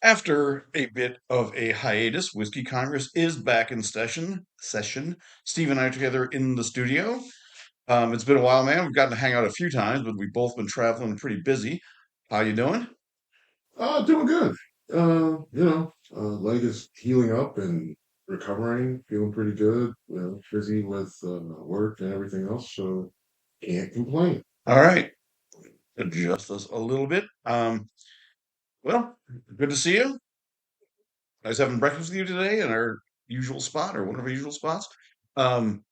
After a bit of a hiatus, Whiskey Congress is back in session. Steve and I are together in the studio. It's been a while, man. We've gotten to hang out a few times, but we've both been traveling and pretty busy. How you doing? Doing good. Leg is healing up and recovering, feeling pretty good. Busy with work and everything else, so can't complain. All right. Adjust us a little bit. Well, good to see you. Nice having breakfast with you today in our usual spot or one of our usual spots. Um,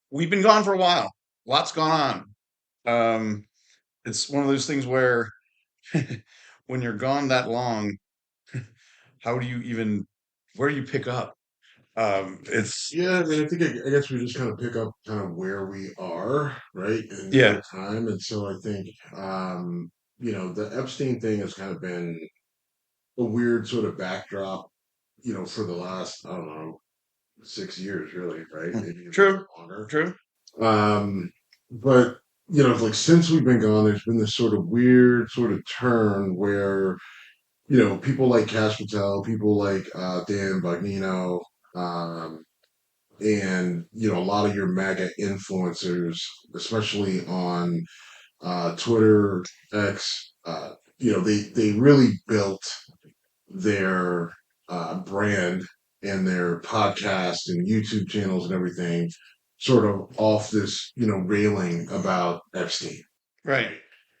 we've been gone for a while. Lots gone on. It's one of those things where when you're gone that long, how do you even where do you pick up? It's Yeah, I mean, I guess we just kind of pick up kind of where we are, right, in yeah, real time, and so I think the Epstein thing has kind of been a weird sort of backdrop, for the last, I don't know, 6 years, really, right? Maybe even a little true, bit longer. true. But like since we've been gone, there's been this sort of weird sort of turn where people like Cash Patel, people like Dan Bagnino, um, and a lot of your MAGA influencers, especially on Twitter, X, they really built their brand and their podcast and YouTube channels and everything sort of off this, railing about Epstein. Right. Right.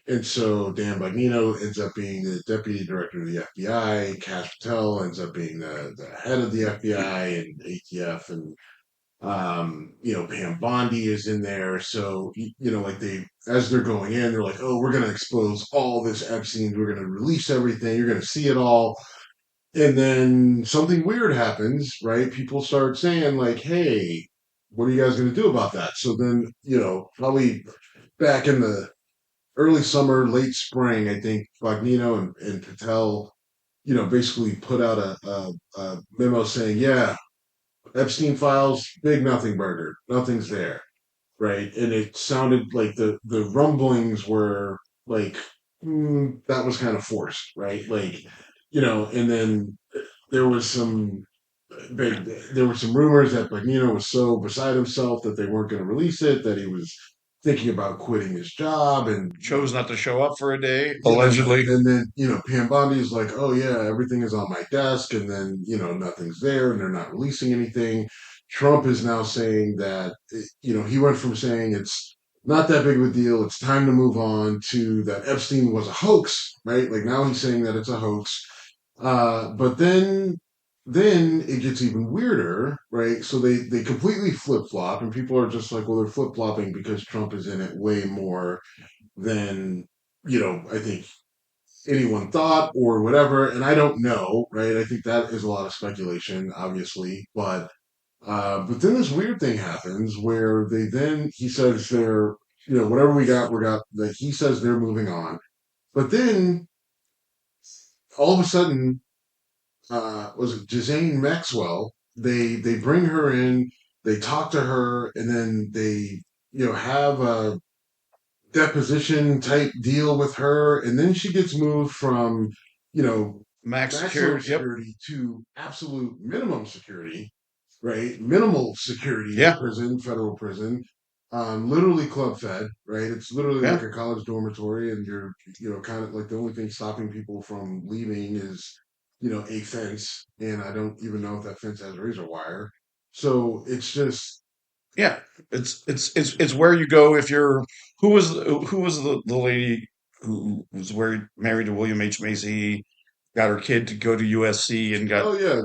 And so Dan Bagnino ends up being the deputy director of the FBI. Cash Patel ends up being the head of the FBI and ATF. And, Pam Bondi is in there. So, like as they're going in, they're like, oh, we're going to expose all this Epstein. We're going to release everything. You're going to see it all. And then something weird happens, right? People start saying, like, hey, what are you guys going to do about that? So then, probably back in the early summer, late spring, I think Bagnino and Patel, basically put out a memo saying, yeah, Epstein files, big nothing burger. Nothing's there, right? And it sounded like the rumblings were like, that was kind of forced, right? Like, and then there was some there were some rumors that Bagnino was so beside himself that they weren't going to release it, that he was thinking about quitting his job, and Chose not to show up for a day, yeah, allegedly. and then Pam Bondi's like, oh yeah, everything is on my desk, and then nothing's there, and they're not releasing anything. Trump is now saying that he went from saying it's not that big of a deal, it's time to move on, to that Epstein was a hoax, right? Like now he's saying that it's a hoax. But then it gets even weirder, right? So they completely flip flop, and people are just like, well, they're flip flopping because Trump is in it way more than I think anyone thought or whatever. And I don't know, right? I think that is a lot of speculation, obviously, but then this weird thing happens where he says they're whatever we got that he says they're moving on, but then all of a sudden was it Ghislane Maxwell? They bring her in, they talk to her, and then they have a deposition type deal with her, and then she gets moved from you know Max maximum security. Yep. security to absolute minimum security, right? Minimal security in Yeah. prison, federal prison. Literally club fed, right? It's literally like Yeah. a college dormitory, and you're, kind of like the only thing stopping people from leaving is, a fence, and I don't even know if that fence has razor wire. So it's just, Yeah. It's where you go if you're who was the lady who was married to William H. Macy, got her kid to go to USC and got oh yeah,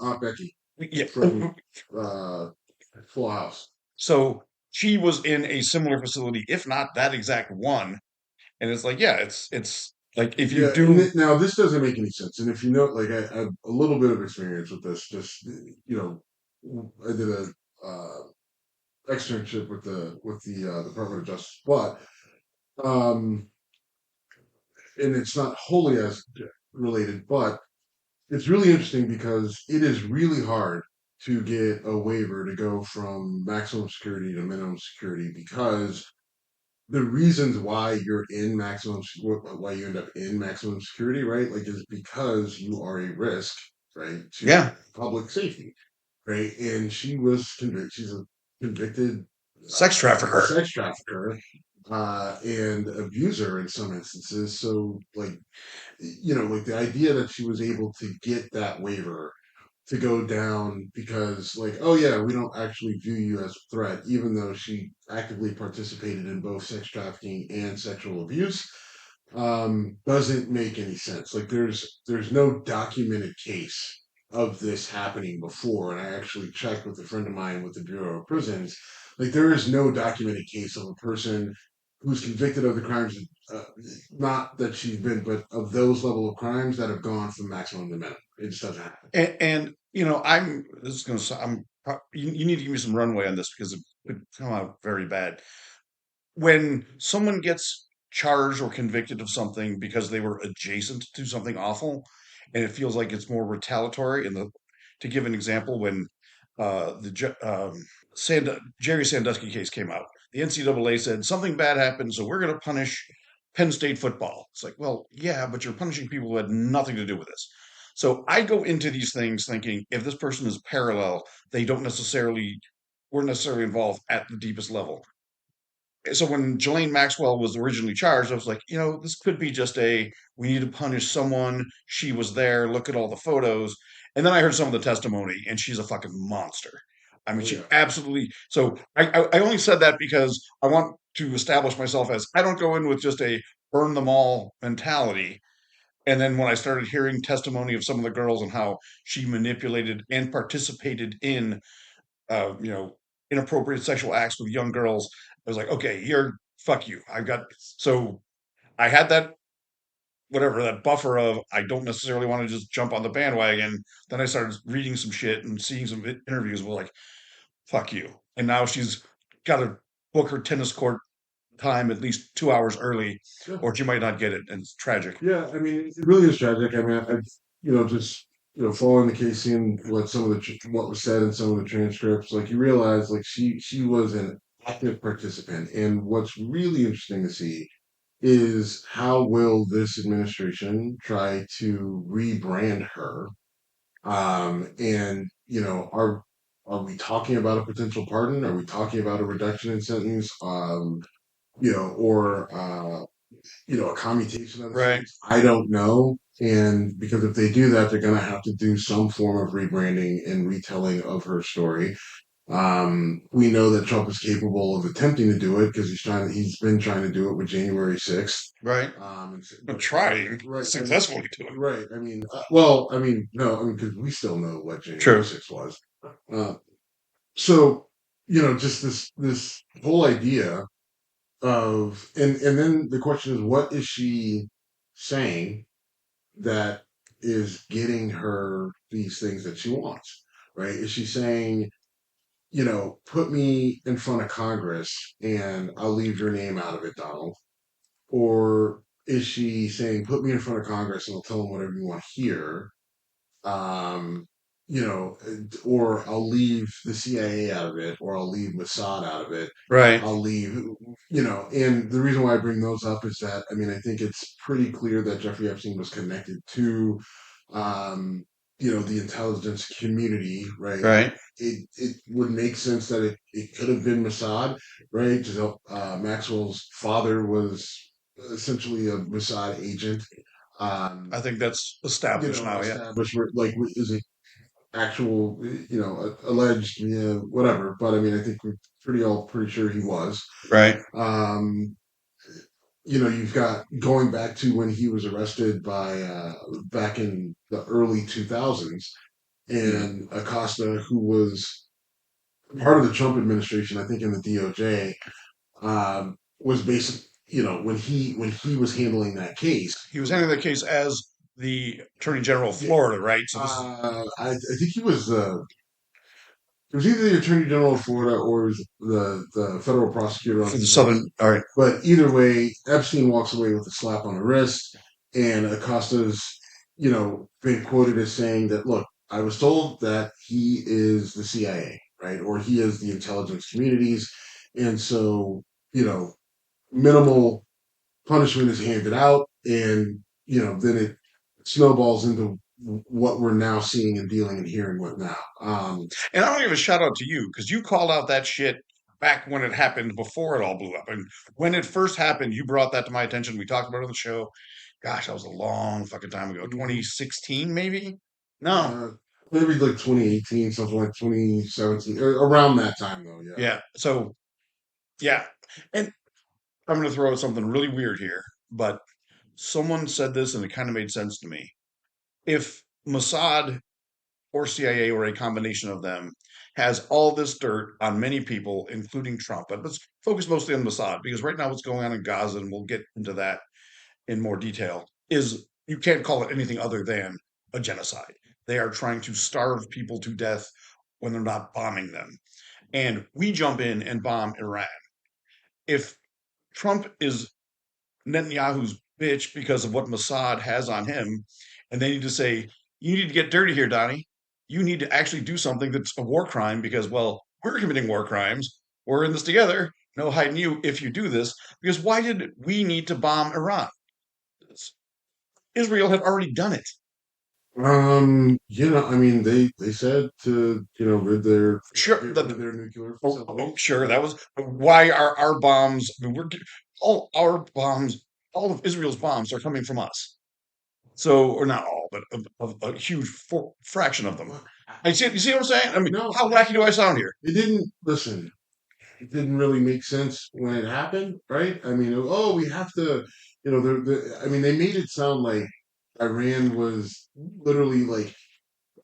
Aunt Becky yeah. from uh, Full House. So she was in a similar facility, if not that exact one. And it's like, yeah, it's like if you Yeah, do now this doesn't make any sense. And if you know, like I have a little bit of experience with this. Just I did a externship with the Department of Justice, but um, and it's not wholly as related, but it's really interesting because it is really hard to get a waiver to go from maximum security to minimum security because the reasons why you're in why you end up in maximum security, right? Like, is because you are a risk, right, to Yeah, public safety, right? And she was convicted. She's a convicted sex trafficker. sex trafficker and abuser in some instances. So, like, like the idea that she was able to get that waiver to go down because, like, oh yeah, we don't actually view you as a threat, even though she actively participated in both sex trafficking and sexual abuse, doesn't make any sense. Like, there's no documented case of this happening before, and I actually checked with a friend of mine with the Bureau of Prisons. Like, there is no documented case of a person who's convicted of the crimes, uh, not that she's been, but of those level of crimes that have gone from maximum to minimum. It just doesn't happen. And I'm this is going to you need to give me some runway on this because it could come out very bad. When someone gets charged or convicted of something because they were adjacent to something awful, and it feels like it's more retaliatory. To give an example, when Jerry Sandusky case came out, the NCAA said something bad happened, so we're going to punish Penn State football. It's like, well, yeah, but you're punishing people who had nothing to do with this. So I go into these things thinking if this person is parallel, they don't necessarily weren't necessarily involved at the deepest level. So when Ghislane Maxwell was originally charged, I was like, this could be just we need to punish someone. She was there. Look at all the photos. And then I heard some of the testimony, and she's a fucking monster. I mean, Oh she yeah. absolutely. So I only said that because I want to establish myself as I don't go in with just a burn them all mentality. And then when I started hearing testimony of some of the girls and how she manipulated and participated in you know, inappropriate sexual acts with young girls. I was like, okay, you're fuck you. So I had that that buffer of I don't necessarily want to just jump on the bandwagon. Then I started reading some shit and seeing some interviews with like, fuck you. And now she's got to book her tennis court time at least 2 hours early, Yeah. or she might not get it, and it's tragic. Yeah, I mean, it really is tragic. I mean, just following the case, seeing what was said in some of the transcripts, like, you realize, like, she was an active participant, and what's really interesting to see is how will this administration try to rebrand her, and are we talking about a potential pardon? Are we talking about a reduction in sentence? Or a commutation of the Right. sentence. I don't know. And because if they do that, they're going to have to do some form of rebranding and retelling of her story. We know that Trump is capable of attempting to do it because he's been trying to do it with January 6th. Right. I'm But trying right, I mean, successfully to it. right. I mean, well, I mean, no, I mean, because we still know what January True. 6th was. Uh, so, just this whole idea and then the question is, what is she saying that is getting her these things that she wants, right? Is she saying, put me in front of Congress and I'll leave your name out of it, Donald? Or is she saying, put me in front of Congress and I'll tell them whatever you want to hear? um, or I'll leave the CIA out of it, or I'll leave Mossad out of it. Right. I'll leave, and the reason why I bring those up is that, I mean, I think it's pretty clear that Jeffrey Epstein was connected to, um, the intelligence community, right? Right. It would make sense that it could have been Mossad, right? Maxwell's father was essentially a Mossad agent. I Um, think that's established now. Yeah. Established, like, is it actual, alleged, yeah, whatever. But I mean, I think we're pretty sure he was. Right. Um, you've got going back to when he was arrested back in the early 2000s, and Acosta, who was part of the Trump administration, I think in the DOJ, was basically, when he was handling that case. He was handling the case as the Attorney General of Florida, right? So this is I think it was either the Attorney General of Florida or it was the federal prosecutor on for the his case. Southern. All right. But either way, Epstein walks away with a slap on the wrist, and Acosta's, been quoted as saying that, look, I was told that he is the CIA, right, or he is the intelligence communities, and so, you know, minimal punishment is handed out, and then it snowballs into what we're now seeing and dealing and hearing with now. And I want to give a shout out to you because you called out that shit back when it happened before it all blew up. And when it first happened, you brought that to my attention. We talked about it on the show. Gosh, that was a long fucking time ago. Mhm. 2016, maybe? No. uh, Maybe like 2018, something like 2017, or around that time though. Yeah. Yeah. So, yeah. And I'm going to throw out something really weird here, but someone said this and it kind of made sense to me. If Mossad or CIA or a combination of them has all this dirt on many people, including Trump, but let's focus mostly on Mossad because right now what's going on in Gaza, and we'll get into that in more detail, is you can't call it anything other than a genocide. They are trying to starve people to death when they're not bombing them. And we jump in and bomb Iran. If Trump is Netanyahu's bitch because of what Mossad has on him, and they need to say, "You need to get dirty here, Donnie. You need to actually do something that's a war crime because, well, we're committing war crimes. We're in this together. No hiding you if you do this. Because why did we need to bomb Iran? Israel had already done it. I mean, they said to Sure, get rid of their nuclear facilities, sure, right? that was why our bombs. I mean, all our bombs, all of Israel's bombs are coming from us. So, or not all, but a huge fraction of them. Look, You see what I'm saying? I mean, no, how wacky do I sound here? it didn't. Listen, it didn't really make sense when it happened, right? I mean, oh, we have to, I mean, they made it sound like Iran was literally like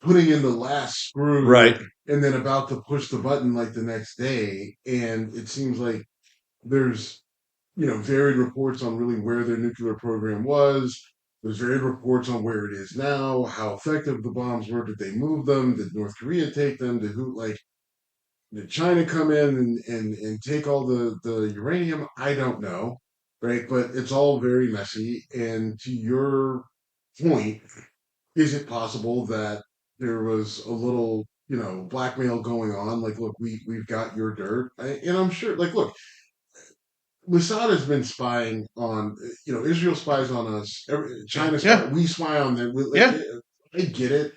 putting in the last screw Right, and then about to push the button like the next day. And it seems like there's, varied reports on really where their nuclear program was. There's varied reports on where it is now, how effective the bombs were. Did they move them? Did North Korea take them? Did who, like, did China come in and take all the uranium? I don't know, right? But it's all very messy. And to your point, is it possible that there was a little, blackmail going on? Like, look, we've got your dirt, and I'm sure. Like, look, Mossad has been spying on, Israel spies on us, China spy, yeah, we spy on them. Like, yeah, I get it.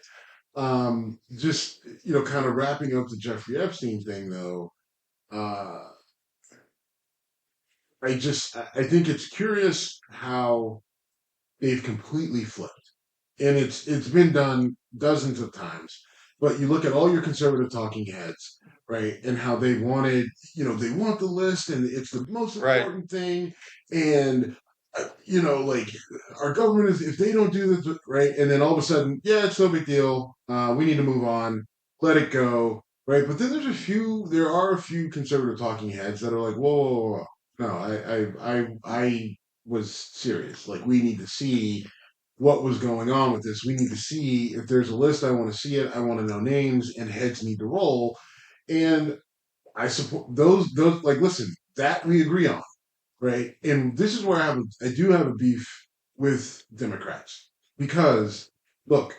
Just kind of wrapping up the Jeffrey Epstein thing, though. Uh, I think it's curious how they've completely flipped, and it's been done dozens of times. But you look at all your conservative talking heads, right, and how they wanted, they want the list, and it's the most right. important thing, and like our government is if they don't do this right, and then all of a sudden, yeah, it's no big deal. We need to move on, let it go, right? But then there are a few conservative talking heads that are like, whoa, whoa, whoa, whoa. No, I was serious. Like, we need to see what was going on with this. We need to see if there's a list. I want to see it. I want to know names, and heads need to roll. And I support those. Like, listen, that we agree on, right? And this is where I do have a beef with Democrats because look,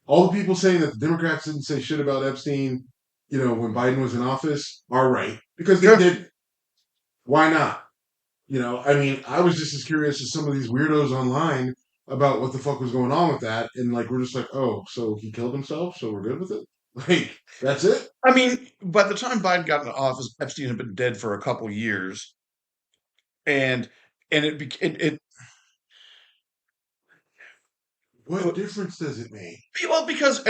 all the people saying that the Democrats didn't say shit about Epstein, when Biden was in office, are right because they Sure. did. Why not? I mean, I was just as curious as some of these weirdos online about what the fuck was going on with that, and like we're just like, oh, so he killed himself, so we're good with it. Like, that's it. I mean, by the time Biden got into office, Epstein had been dead for a couple years, and it What difference does it make? well because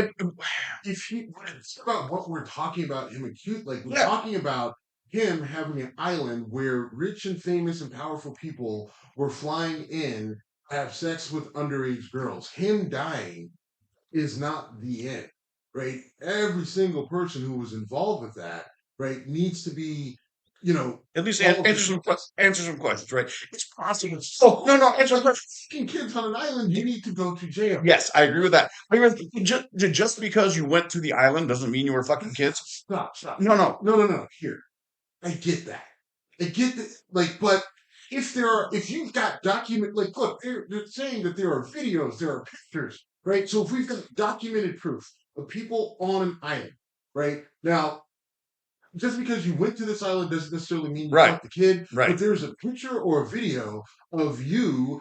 If he It's about what we're talking about him acute, like we're yeah, talking about him having an island where rich and famous and powerful people were flying in to have sex with underage girls. Him dying is not the end, right? Every single person who was involved with that, right, needs to be, at least all of his answer some questions, right? It's possible. Oh no, no, answer the question. fucking kids on an island. You need to go to jail. Yes, I agree with that. I mean, just because you went to the island doesn't mean you were fucking kids. Stop. No, no. No, no, no. Here, I get that. I get that. Like, but if you've got like, look, they're saying that there are videos, there are pictures, right? So if we've got documented proof of people on an island, right? Now, just because you went to this island doesn't necessarily mean you Right, fucked the kid. right. But there's a picture or a video of you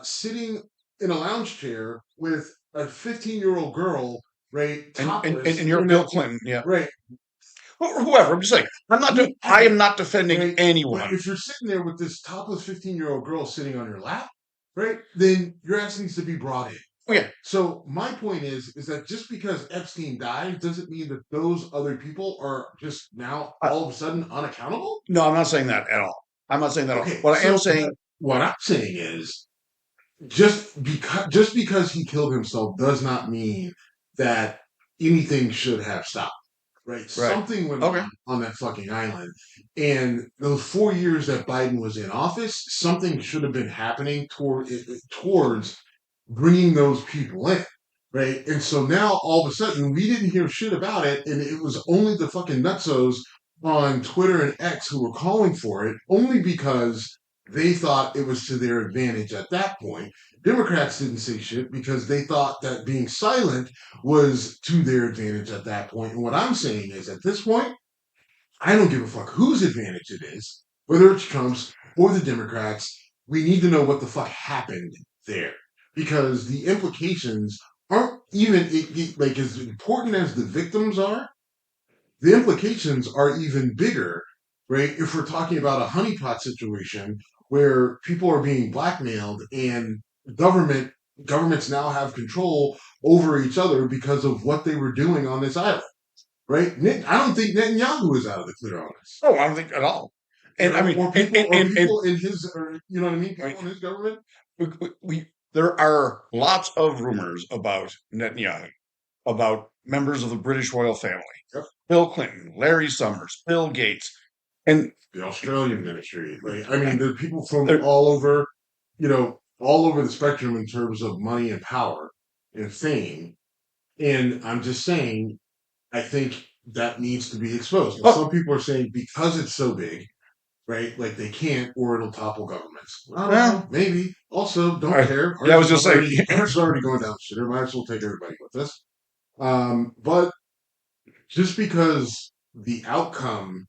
sitting in a lounge chair with a 15-year-old girl, right, And topless you're in Bill a Clinton, yeah. right. Or whoever. I'm just saying. I am not defending Right? But anyone. if you're sitting there with this topless 15-year-old girl sitting on your lap, right, then your ass needs to be brought in. Oh, yeah. So my point is that just because Epstein died doesn't mean that those other people are just now I, all of a sudden unaccountable. no, I'm not saying that at all. I'm not saying that at all. Okay, What I am so saying, what I'm saying is just because he killed himself does not mean that anything should have stopped. Right? right. Something went Okay. on that fucking island. And those 4 years that Biden was in office, something should have been happening towards bringing those people in. Right. And so now all of a sudden we didn't hear shit about it. And it was only the fucking nutsos on Twitter and X who were calling for it only because they thought it was to their advantage at that point. Democrats didn't say shit because they thought that being silent was to their advantage at that point. And what I'm saying is at this point, I don't give a fuck whose advantage it is, whether it's Trump's or the Democrats. We need to know what the fuck happened there because the implications aren't even like as important as the victims are. The implications are even bigger, right? If we're talking about a honeypot situation where people are being blackmailed and government governments now have control over each other because of what they were doing on this island, right? I don't think Netanyahu is out of the clear on this. Oh, I don't think at all. You And I know, mean, or people in his, or you know what I mean, right, people in his government. there are lots of rumors about Netanyahu, about members of the British royal family, Yep. Bill Clinton, Larry Summers, Bill Gates, and The Australian ministry. Like, I mean, there are people from there, all over, all over the spectrum in terms of money and power and fame. And I'm just saying, I think that needs to be exposed. Now, some oh, people are saying because it's so big, right? Like they can't, or it'll topple governments. I don't eh, know. Maybe. Also, don't I, care. yeah, I was just saying, Ours is already going down the shitter. Might as well take everybody with us. But just because the outcome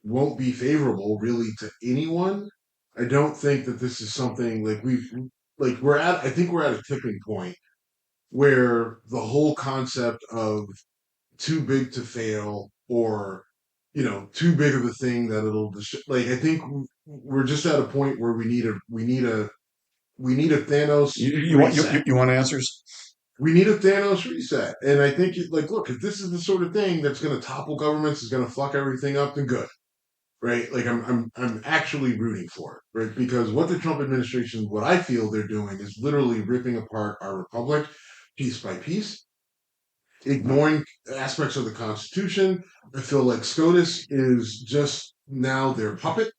won't be favorable really to anyone, I don't think that this is something we're at. I think we're at a tipping point where the whole concept of too big to fail or too big of a thing that like I think we're just at a point where we need a Thanos reset. you want answers? We need a Thanos reset. And I think like look, if this is the sort of thing that's going to topple governments, is going to fuck everything up, then good. Right? Like I'm actually rooting for it, right? Because what the Trump administration, what I feel they're doing is literally ripping apart our republic piece by piece, ignoring aspects of the Constitution. I feel like SCOTUS is just now their puppet.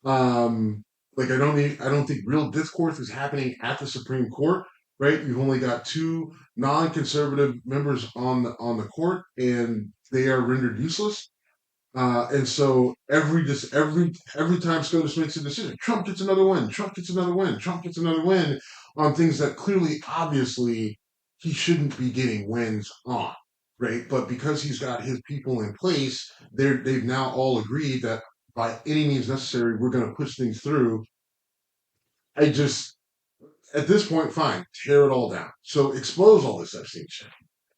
Like I don't think real discourse is happening at the Supreme Court. Right? You've only got two non-conservative members on the court, and they are rendered useless. And so every time SCOTUS makes a decision, Trump gets another win. Trump gets another win. Trump gets another win on things that clearly, obviously, he shouldn't be getting wins on, right? But because he's got his people in place, they've now all agreed that by any means necessary, we're going to push things through. I just at this point, fine, tear it all down. So expose all this Epstein shit.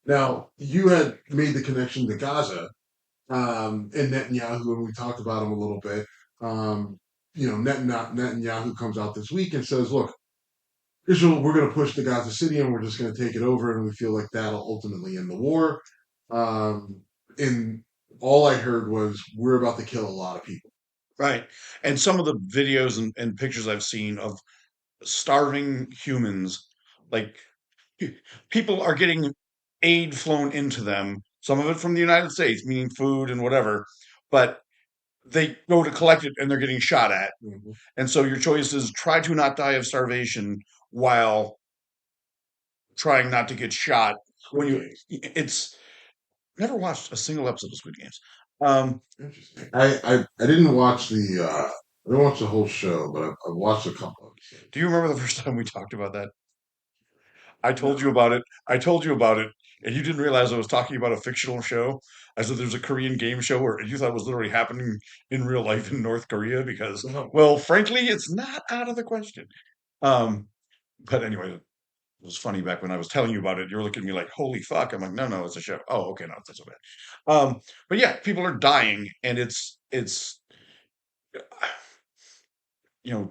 Now you had made the connection to Gaza and Netanyahu, and we talked about him a little bit. Netanyahu comes out this week and says, "Look, Israel, we're going to push the Gaza City, and we're just going to take it over, and we feel like that'll ultimately end the war." And all I heard was, "We're about to kill a lot of people." Right. And some of the videos and pictures I've seen of starving humans, like people are getting aid flown into them, some of it from the United States, meaning food and whatever, but they go to collect it and they're getting shot at. Mm-hmm. And so your choice is try to not die of starvation while trying not to get shot. When you, it's never watched a single episode of Squid Games. Interesting. I didn't watch I didn't watch the whole show, but I watched a couple of Do you remember the first time we talked about that? I told episodes. you about it. I told you about it and you didn't realize I was talking about a fictional show, as if there's a Korean game show where you thought it was literally happening in real life in North Korea, because, No. well, frankly, it's not out of the question. Um, but anyway, it was funny back when I was telling you about it. You were looking at me like, "Holy fuck!" I'm like, "No, no, it's a show." Oh, okay, no, it's not so bad. But yeah, people are dying, and it's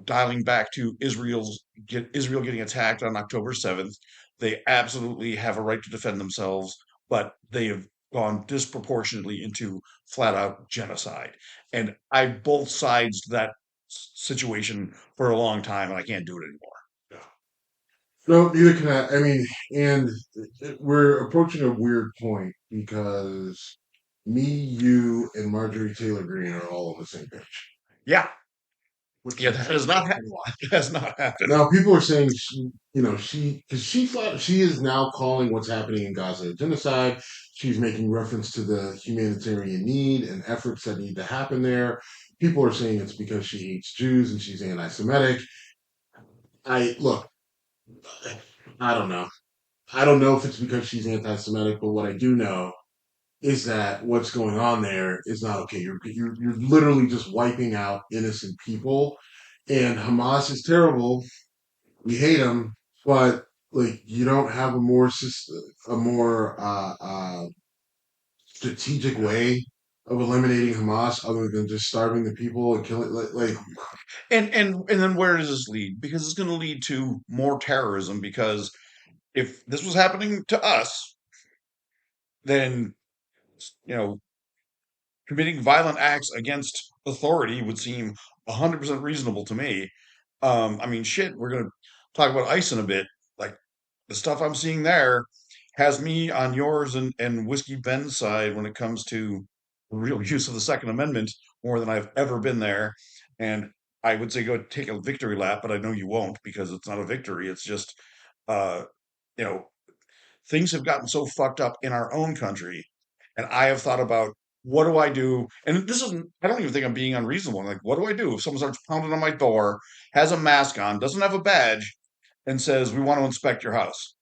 dialing back to Israel getting attacked on October 7th. They absolutely have a right to defend themselves, but they have gone disproportionately into flat out genocide. And I both sides that situation for a long time, and I can't do it anymore. No, neither can I. I mean, and we're approaching a weird point because me, you, and Marjorie Taylor Greene are all on the same page, Yeah, which yeah, is that has not happened. fucking wild. That has not happened. Now, people are saying because she is now calling what's happening in Gaza a genocide. She's making reference to the humanitarian need and efforts that need to happen there. People are saying it's because she hates Jews and she's anti-Semitic. I look, I don't know. I don't know if it's because she's anti-Semitic, but what I do know is that what's going on there is not okay. You're literally just wiping out innocent people, and Hamas is terrible. We hate them, but like you don't have a more strategic way of eliminating Hamas other than just starving the people and killing like And then where does this lead? Because it's going to lead to more terrorism. Because if this was happening to us, then you know committing violent acts against authority would seem 100% reasonable to me. I mean, shit, we're going to talk about ICE in a bit. Like, the stuff I'm seeing there has me on yours and Whiskey Ben's side when it comes to real use of the Second Amendment more than I've ever been there. And I would say go take a victory lap, but I know you won't, because it's not a victory. It's just, uh, you know, things have gotten so fucked up in our own country. And I have thought about, what do I do? And this isn't, I don't even think I'm being unreasonable. I'm like, what do I do if someone starts pounding on my door, has a mask on, doesn't have a badge, and says, "We want to inspect your house"?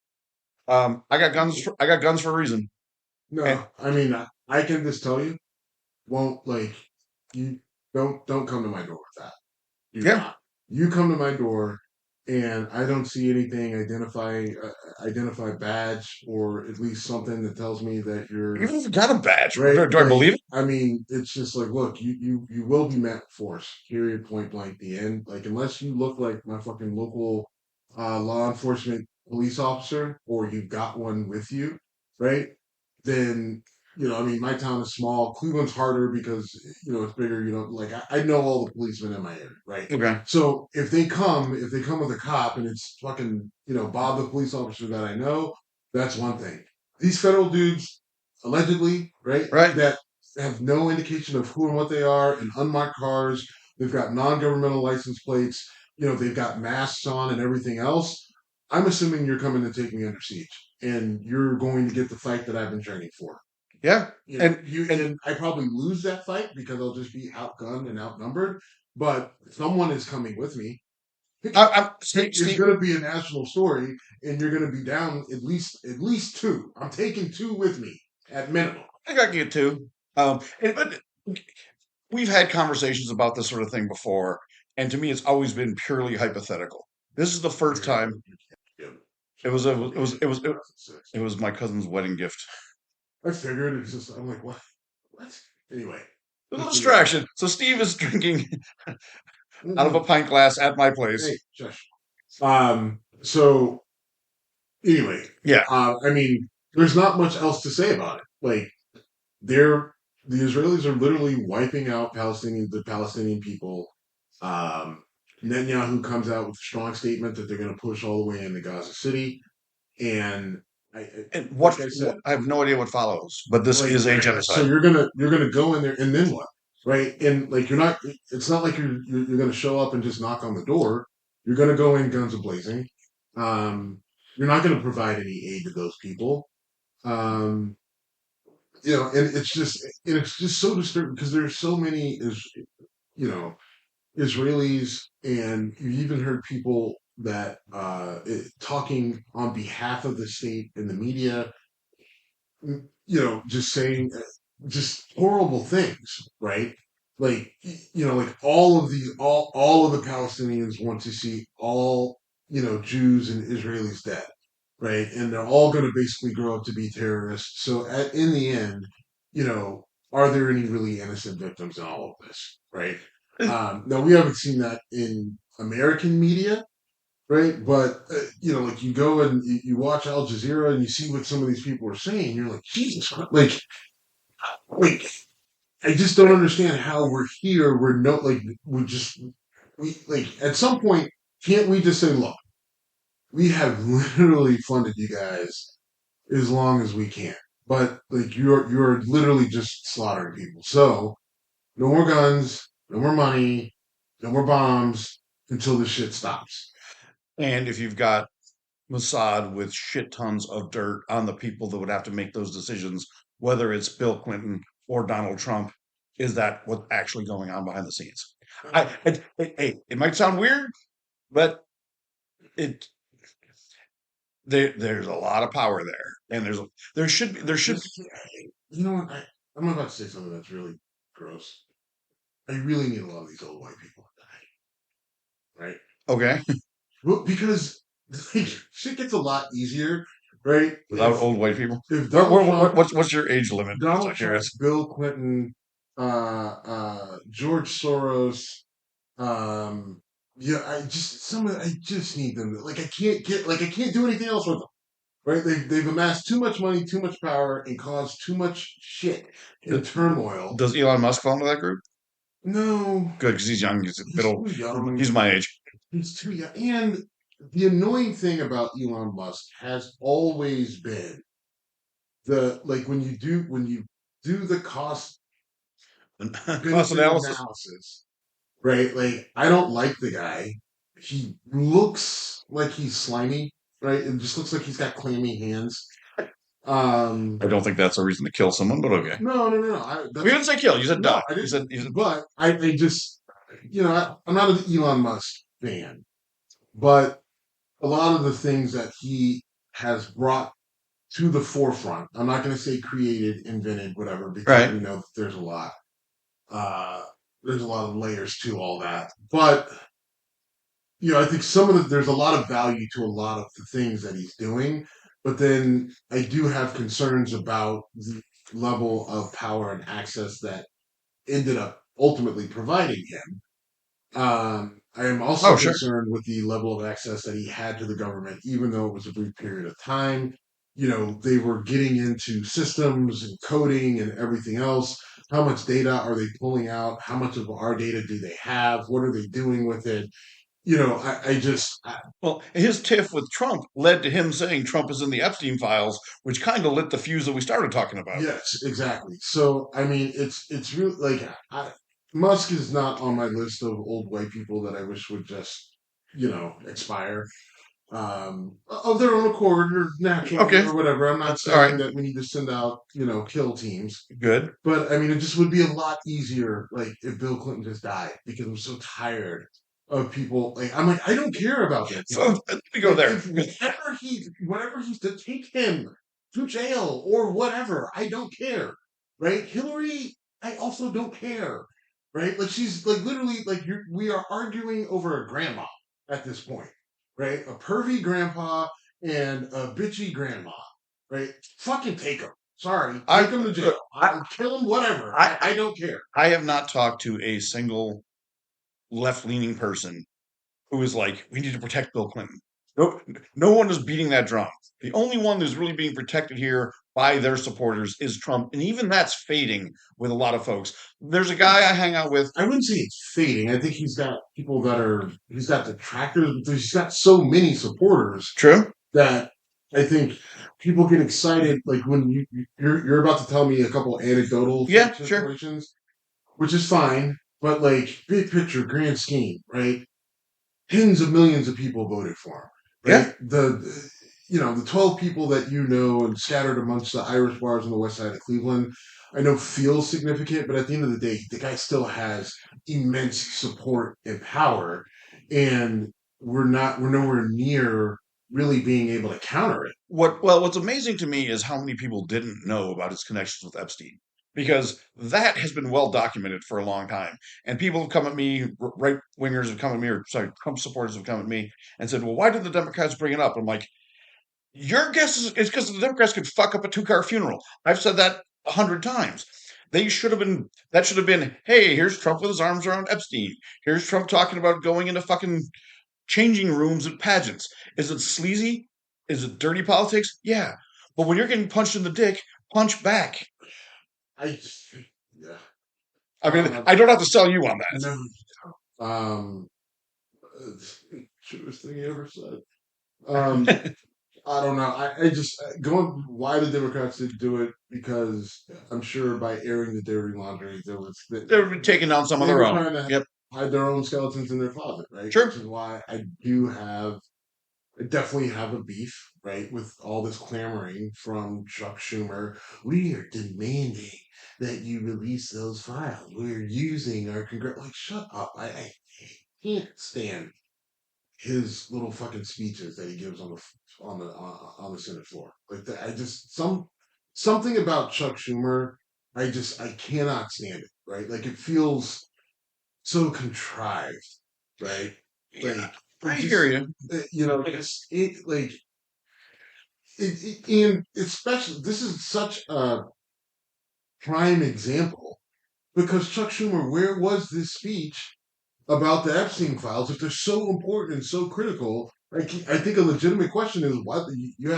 I got guns. I got guns for a reason. And no. I mean, I can just tell you, won't like you don't come to my door with that. Do yeah, not. You come to my door, and I don't see anything identify badge or at least something that tells me that you're even if you got a badge, right. do I Like, believe it? I mean, it's just like, look, you will be met with force. Period. Point blank. The end. Like, unless you look like my fucking local law enforcement police officer, or you've got one with you, right? Then I mean, my town is small. Cleveland's harder because it's bigger. Like I know all the policemen in my area, right? Okay. So if they come with a cop and it's fucking Bob the police officer that I know, that's one thing. These federal dudes, allegedly, right, Right. that have no indication of who and what they are in unmarked cars. They've got non-governmental license plates. They've got masks on and everything else. I'm assuming you're coming to take me under siege, and you're going to get the fight that I've been training for. Yeah. And And I probably lose that fight because I'll just be outgunned and outnumbered. But someone is coming with me. It's Steve, going to be a national story, and you're going to be down at least two. I'm taking two with me at minimum. I got you too. But we've had conversations about this sort of thing before, and to me, it's always been purely hypothetical. This is the first time. It was a, it was, it was, it was my cousin's wedding gift. I figured it's just. I'm like, what? What? Anyway, A little let's move on. distraction. So Steve is drinking out of a Mhm. pint glass at my Hey, place. shush. So anyway, Yeah. I mean, there's not much else to say about it. Like, they're the Israelis are literally wiping out the Palestinian people. Um, Netanyahu comes out with a strong statement that they're going to push all the way into Gaza City, and And like I said, I have no idea what follows, but this like is a so genocide. you're gonna go in there, and then what, right? And like you're not. It's not like you're gonna show up and just knock on the door. You're gonna go in guns a blazing. Um, you're not gonna provide any aid to those people. Um, and it's just so disturbing because there's so many you know Israelis, and you even heard people that talking on behalf of the state in the media. just saying just horrible things, right? Like, like all of the Palestinians want to see all, Jews and Israelis dead, right? And they're all going to basically grow up to be terrorists. So in the end, you know, are there any really innocent victims in all of this, right? Now we haven't seen that in American media, right? But like you go and you watch Al Jazeera and you see what some of these people are saying, you're like, Jesus Christ, like I just don't understand how we're here. We're no like we like at some point can't we just say, look, we have literally funded you guys as long as we can, but like you're literally just slaughtering people. So no more guns, no more money, no more bombs until this shit stops. And if you've got Mossad with shit tons of dirt on the people that would have to make those decisions, whether it's Bill Clinton or Donald Trump, is that what's actually going on behind the scenes? It might sound weird, but it there's a lot of power there, and there should This, you know what? I'm about to say something that's really gross. I really need a lot of these old white people to die, right? okay Well, because like, shit gets a lot easier, right? without old white people. If Donald Trump, What's your age limit? Just Donald out Trump, curious. Bill Clinton, George Soros, yeah, I just need them. Like I can't do anything else with them. Right? They've amassed too much money, too much power, and caused too much shit and turmoil. Does Elon Musk fall into that group? No, Good, because he's young. He's a bit he's old. too young. He's my age. He's too young. And the annoying thing about Elon Musk has always been the like when you do the cost Cost benefit analysis. analysis, right? Like I don't like the guy. He looks like he's slimy, right? It just looks like he's got clammy hands. I don't think that's a reason to kill someone, but okay. No. We didn't say kill. You said No, die. I didn't. You said But I just, I'm not an Elon Musk fan, but a lot of the things that he has brought to the forefront, I'm not going to say created, invented, whatever, because right. we know that uh, there's a lot of layers to all that. But I think there's a lot of value to a lot of the things that he's doing, but then I do have concerns about the level of power and access that ended up ultimately providing him. I am also Oh, sure. concerned with the level of access that he had to the government, even though it was a brief period of time. They were getting into systems and coding and everything else. How much data are they pulling out? How much of our data do they have? What are they doing with it? Well, his tiff with Trump led to him saying Trump is in the Epstein files, which kind of lit the fuse that we started talking about. Yes, exactly. So, I mean, it's really like Musk is not on my list of old white people that I wish would just, expire of their own accord or naturally Okay. or whatever. I'm not That's all saying right. that we need to send out, kill teams. Good. But I mean, it just would be a lot easier, like if Bill Clinton just died, because I'm so tired of people. Like I'm like, I don't care about that. So let me go Like there. if whatever he's to take him to jail or whatever, I don't care. Right? Hillary, I also don't care. Right? Like she's like literally like we are arguing over a grandma at this point. Right? A pervy grandpa and a bitchy grandma. Right? Fucking take them. Sorry, take him to jail. I'll kill him, whatever. I don't care. I have not talked to a single left-leaning person who is like, we need to protect Bill Clinton. No one is beating that drum. The only one who's really being protected here by their supporters is Trump, and even that's fading with a lot of folks. There's a guy I hang out with. I wouldn't say it's fading. I think he's got he's got detractors, but he's got so many supporters True. that I think people get excited. Like when you're about to tell me a couple anecdotal Yeah, sure. situations, which is fine, but like big picture, grand scheme, right? Tens of millions of people voted for him, Yeah. right? The 12 people that and scattered amongst the Irish bars on the west side of Cleveland, I know feels significant, but at the end of the day, the guy still has immense support and power, and we're nowhere near really being able to counter it. What's amazing to me is how many people didn't know about his connections with Epstein, because that has been well documented for a long time. And people have come at me, right wingers have come at me, or sorry, Trump supporters have come at me and said, "Well, why did the Democrats bring it up?" I'm like, "Your guess is because the Democrats could fuck up a two-car funeral." I've said that 100 times. They should have been. That should have been. Hey, here's Trump with his arms around Epstein. Here's Trump talking about going into fucking changing rooms at pageants. Is it sleazy? Is it dirty politics? Yeah. But when you're getting punched in the dick, punch back. I just, yeah. I mean, Uh, I don't have to sell you on that. no, um, truest thing he ever said. Um, I don't know. I just going why the Democrats didn't do it because I'm sure by airing the dirty laundry, They're taking down some of they their were own. trying to Yep. hide their own skeletons in their closet, right? Sure. Which is why I definitely have a beef, right, with all this clamoring from Chuck Schumer. We are demanding that you release those files. We're using our congress. Like, shut up! I can't stand his little fucking speeches that he gives on the Senate floor. Like that, I just something about Chuck Schumer. I cannot stand it. Right, like it feels so contrived. Right, Yeah. like I it hear just you. it like and especially this is such a prime example because Chuck Schumer, where was this speech about the Epstein files if they're so important and so critical? Like, I think a legitimate question is why you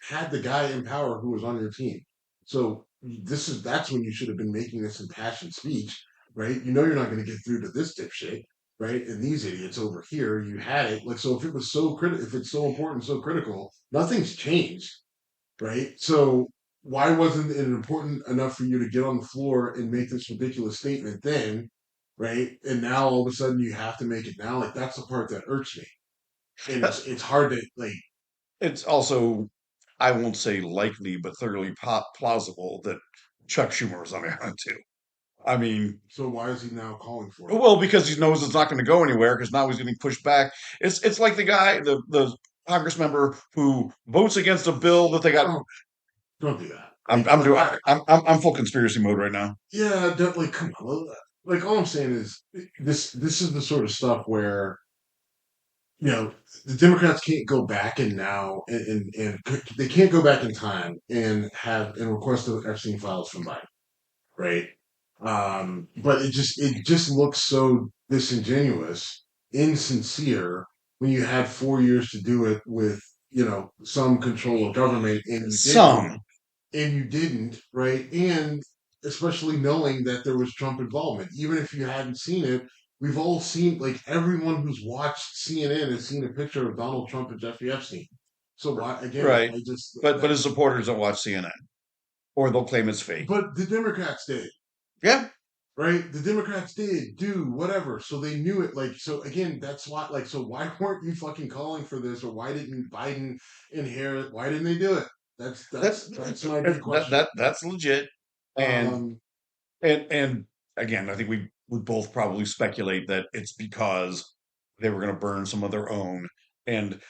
had the guy in power who was on your team. So that's when you should have been making this impassioned speech, right? You know you're not going to get through to this dipshit, right? And these idiots over here, you had it. Like, so if it was so critical, if it's so important, so critical, nothing's changed, right? So why wasn't it important enough for you to get on the floor and make this ridiculous statement then, right? And now all of a sudden you have to make it now. Like that's the part that irks me, and Uh, it's hard to like. It's also, I won't say likely, but thoroughly plausible that Chuck Schumer was on it too. I mean, So why is he now calling for it? well, because he knows it's not going to go anywhere because now he's getting pushed back. It's like the guy, the Congress member who votes against a bill that they got. Oh, don't do that. I'm doing. I'm full conspiracy mode right now. Yeah, like come on. Like all I'm saying is this is the sort of stuff where the Democrats can't go back and now and they can't go back in time and have and request the Epstein files from Biden, right? But it just looks so disingenuous, insincere when you had 4 years to do it with some control of government Some. and you didn't, right? And especially knowing that there was Trump involvement, even if you hadn't seen it, we've all seen like everyone who's watched CNN has seen a picture of Donald Trump and Jeffrey Epstein. So why again? Right. I just But his supporters don't watch CNN, or they'll claim it's fake. but the Democrats did. Yeah. Right? The Democrats did do whatever, so they knew it. Like, so again, that's why. Like, so why weren't you fucking calling for this, or why didn't Biden inherit? Why didn't they do it? That's That's that's that's my big question. that's legit. And Um, and again, I think we would both probably speculate that it's because they were going to burn some of their own. And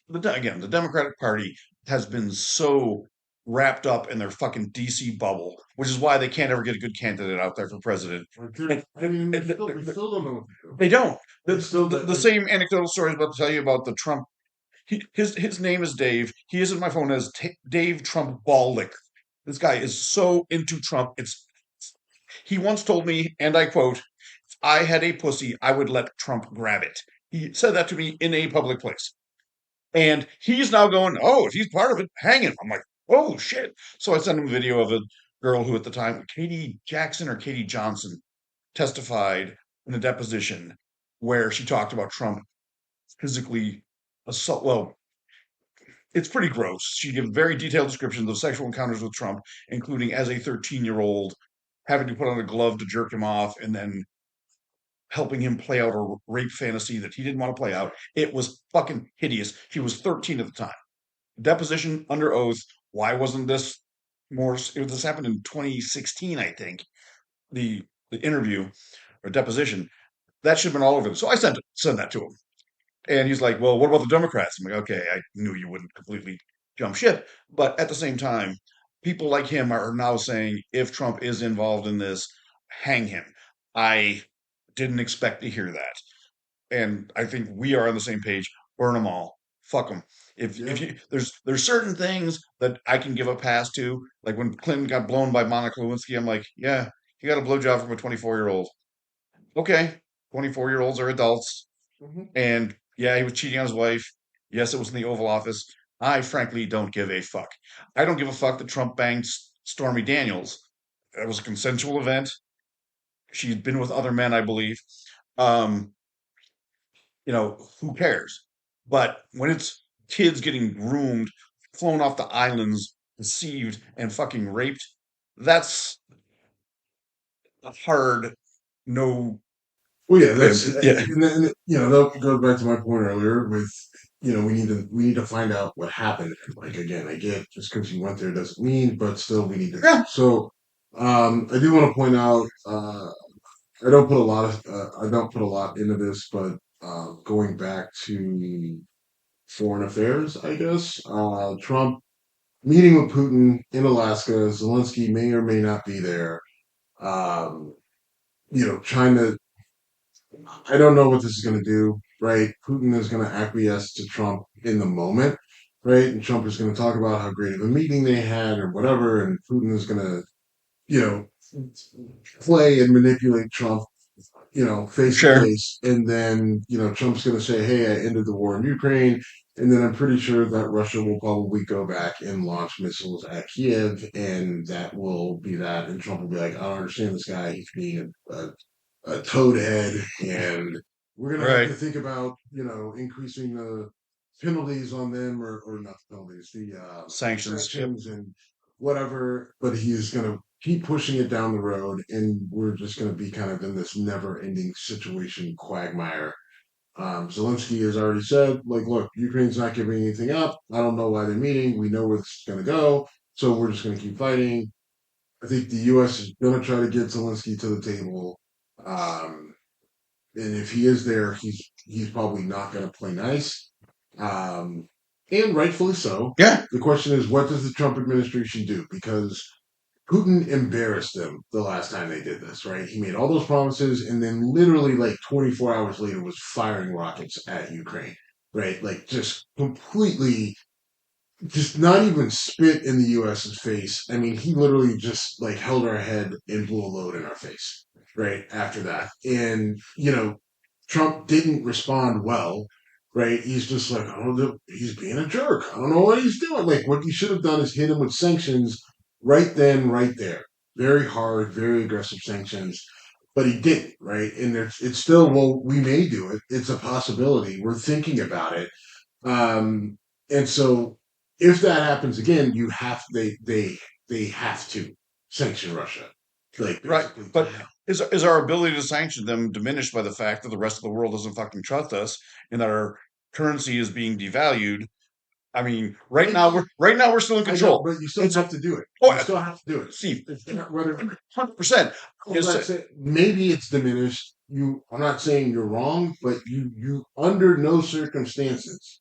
again, the Democratic Party has been so wrapped up in their fucking DC bubble, which is why they can't ever get a good candidate out there for president. I mean, we And still we still don't know what to do. they don't. It's still The that same anecdotal story I was about to tell you about the Trump. His name is Dave. He is in my phone as Dave Trump Ballick. This guy is so into Trump. He once told me, and I quote, "If I had a pussy, I would let Trump grab it." He said that to me in a public place. And he's now going, "Oh, if he's part of it, hang him." I'm like, "Oh shit." So I sent him a video of a girl who at the time, Katie Jackson or Katie Johnson, testified in a deposition where she talked about Trump physically assault. Well, it's pretty gross. She gives very detailed descriptions of sexual encounters with Trump, including as a 13-year-old having to put on a glove to jerk him off and then helping him play out a rape fantasy that he didn't want to play out. It was fucking hideous. He was 13 at the time. Deposition under oath. Why wasn't this more? This happened in 2016, I think. The interview or deposition that should have been all over. So I sent that to him. And he's like, well, what about the Democrats? I'm like, okay, I knew you wouldn't completely jump ship. But at the same time, people like him are now saying if Trump is involved in this, hang him. I didn't expect to hear that. And I think we are on the same page. Burn them all. Fuck them. If Yeah. you there's certain things that I can give a pass to, like when Clinton got blown by Monica Lewinsky, I'm like, yeah, he got a blowjob from a 24-year-old. Okay, 24-year-olds are adults. Mhm. And yeah, he was cheating on his wife. Yes, it was in the Oval Office. I frankly don't give a fuck. I don't give a fuck that Trump banged Stormy Daniels. That was a consensual event. She's been with other men, I believe. Um, who cares? But when it's kids getting groomed, flown off the islands, deceived, and fucking raped, that's a hard no. Well, yeah, that's Yeah, and that goes back to my point earlier with we need to find out what happened. Like again, I get just because you went there doesn't mean, but still we need to. yeah, So, I do want to point out, I don't put a lot into this, but going back to foreign affairs, I guess Trump meeting with Putin in Alaska. Zelensky may or may not be there. Um, China, I don't know what this is going to do, right? Putin is going to acquiesce to Trump in the moment, right? And Trump is going to talk about how great of a meeting they had or whatever, and Putin is going to, you know, play and manipulate Trump, face to sure, face. And then, Trump's going to say, hey, I ended the war in Ukraine. And then I'm pretty sure that Russia will probably go back and launch missiles at Kiev, and that will be that. And Trump will be like, I don't understand this guy. He's being a toad head, and we're gonna have to right, think about increasing the penalties on them, or not the penalties, the sanctions. Yep, sanctions and whatever. But he's gonna keep pushing it down the road, and we're just gonna be kind of in this never-ending situation quagmire. Zelensky has already said, like, look, Ukraine's not giving anything up. I don't know why they're meeting. We know where this is going to go. So we're just going to keep fighting. I think the U.S. is going to try to get Zelensky to the table. Um, and if he is there, he's probably not going to play nice, um, and rightfully so. yeah, The question is, what does the Trump administration do? Because Putin embarrassed them the last time they did this, right? He made all those promises, and then literally like 24 hours later was firing rockets at Ukraine, right? Like just completely, just not even spit in the US's face. I mean, he literally just like held our head and blew a load in our face right after that. And, Trump didn't respond well, right? He's just like, oh, he's being a jerk. I don't know what he's doing. Like, what he should have done is hit him with sanctions right then, right there. Very hard, very aggressive sanctions. But he didn't, right? And it's still, well, we may do it. It's a possibility. We're thinking about it, um, and so if that happens again, they have to sanction Russia. Like right. basically, But is our ability to sanction them diminished by the fact that the rest of the world doesn't fucking trust us and that our currency is being devalued? I mean, maybe right now we're still in I know, control. but you still It's have to do it. You oh, still have to do it. Steve, It's not whether 100%. I'm not saying maybe it's diminished. I'm not saying you're wrong, but you under no circumstances,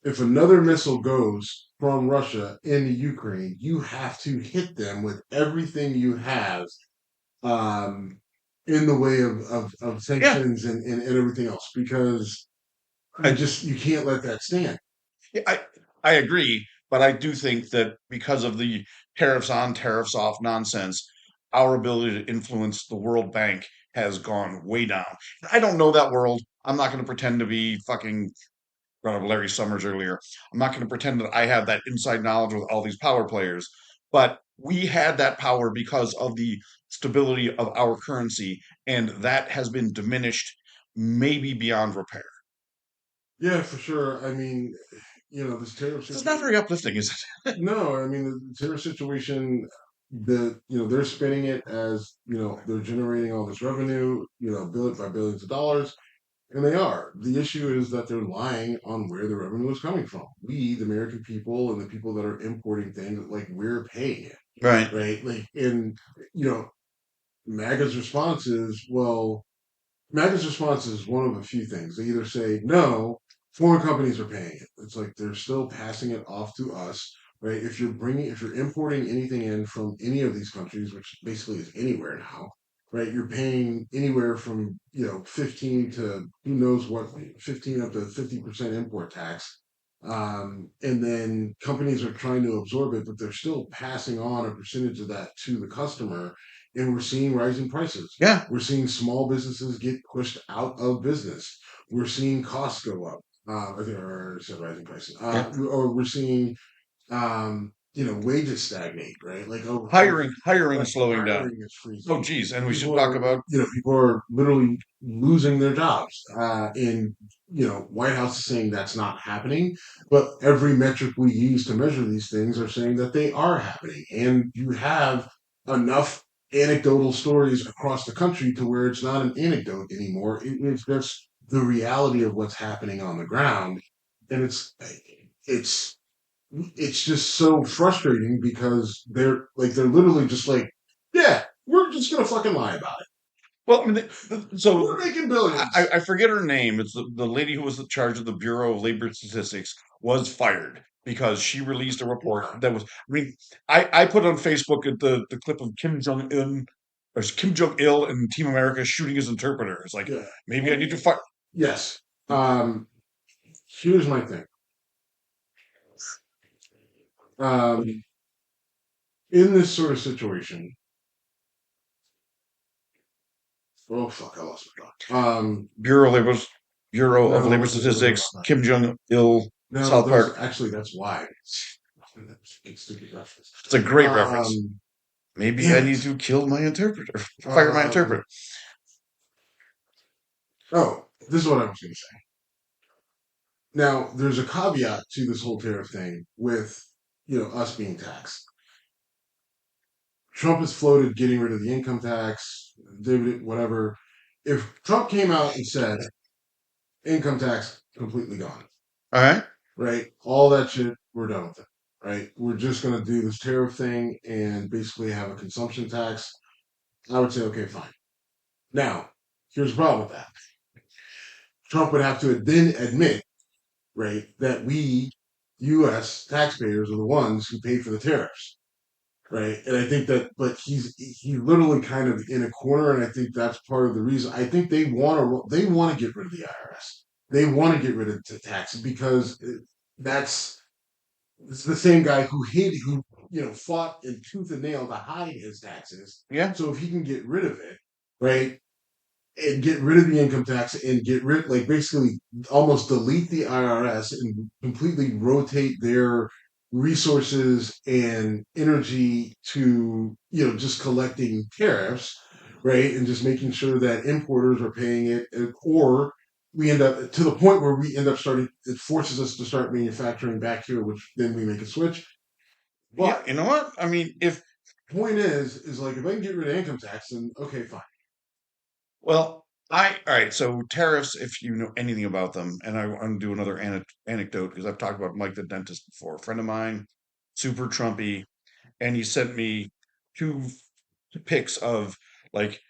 if another missile goes from Russia into Ukraine, you have to hit them with everything you have, um, in the way of Yeah, sanctions and everything else, because I, you can't let that stand. yeah, I agree, but I do think that because of the tariffs on, tariffs off nonsense, our ability to influence the World Bank has gone way down. I don't know that world. I'm not going to pretend to be fucking brought up Larry Summers earlier. I'm not going to pretend that I have that inside knowledge with all these power players, but we had that power because of the stability of our currency, and that has been diminished, maybe beyond repair. Yeah, for sure. I mean, this tariff This is not situation. very uplifting, is it? No, I mean the tariff situation. They're spinning it as they're generating all this revenue, billions by billions of dollars. And they are. The issue is that they're lying on where the revenue is coming from. We, the American people, and the people that are importing things, like we're paying it, Right. right? Like, and you know, MAGA's response is, well, MAGA's response is one of a few things. They either say, no, foreign companies are paying it. It's like they're still passing it off to us, right? If you're importing anything in from any of these countries, which basically is anywhere now, right? You're paying anywhere from, 15 to who knows what, 15 up to 50% import tax. And then companies are trying to absorb it, but they're still passing on a percentage of that to the customer. And we're seeing rising prices. Yeah, We're seeing small businesses get pushed out of business. We're seeing costs go up. I think I already said rising prices. yeah. Or we're seeing, wages stagnate, right? Like, oh, Hiring like slowing down. hiring is Oh, freezing. geez, and we should People talk are, about. people are literally losing their jobs. And White House is saying that's not happening, but every metric we use to measure these things are saying that they are happening. And you have enough anecdotal stories across the country to where it's not an anecdote anymore. It's just the reality of what's happening on the ground, and it's it's just so frustrating because they're literally just like, yeah, we're just gonna fucking lie about it. Well, I mean, We're so making billions. I forget her name. It's the lady who was in charge of the Bureau of Labor Statistics was fired because she released a report Yeah. that was. I mean, I put on Facebook at the clip of Kim Jong Un or Kim Jong Il and Team America shooting his interpreter. It's like Yeah. maybe I need to fire. Yes. Um, Here's my thing. Um, in this sort of situation, oh fuck, I lost my thought. Bureau of Labor Bureau of No, it Labor wasn't Statistics, about that. Kim Jong Il, No, South those Park. actually that's why. It's stupid reference. It's a great reference. Um, Maybe I Damn it. need to kill my interpreter, fire my Um, interpreter. this is what I was going to say. Now, there's a caveat to this whole tariff thing with, us being taxed. Trump has floated getting rid of the income tax, dividend, whatever. If Trump came out and said income tax completely gone, All right. right? All that shit, we're done with it, right? We're just going to do this tariff thing and basically have a consumption tax. I would say, okay, fine. Now, here's the problem with that. Trump would have to then admit, right, that we, U.S. taxpayers, are the ones who paid for the tariffs, right? And I think that, but he's literally kind of in a corner, and I think that's part of the reason. I think they want to get rid of the IRS. They want to get rid of the taxes because that's it's the same guy who fought in tooth and nail to hide his taxes. Yeah. So if he can get rid of it, right, and get rid of the income tax and get rid, like, basically almost delete the IRS and completely rotate their resources and energy to, just collecting tariffs, right? And just making sure that importers are paying it, or we end up to the point where we end up starting, it forces us to start manufacturing back here, which then we make a switch. Yeah. But You know what? I mean, if point is like, if I can get rid of income tax, then okay, fine. well, all right. So tariffs, if you know anything about them, and I want to do another anecdote because I've talked about Mike the dentist before. A friend of mine, super Trumpy, and he sent me two pics of like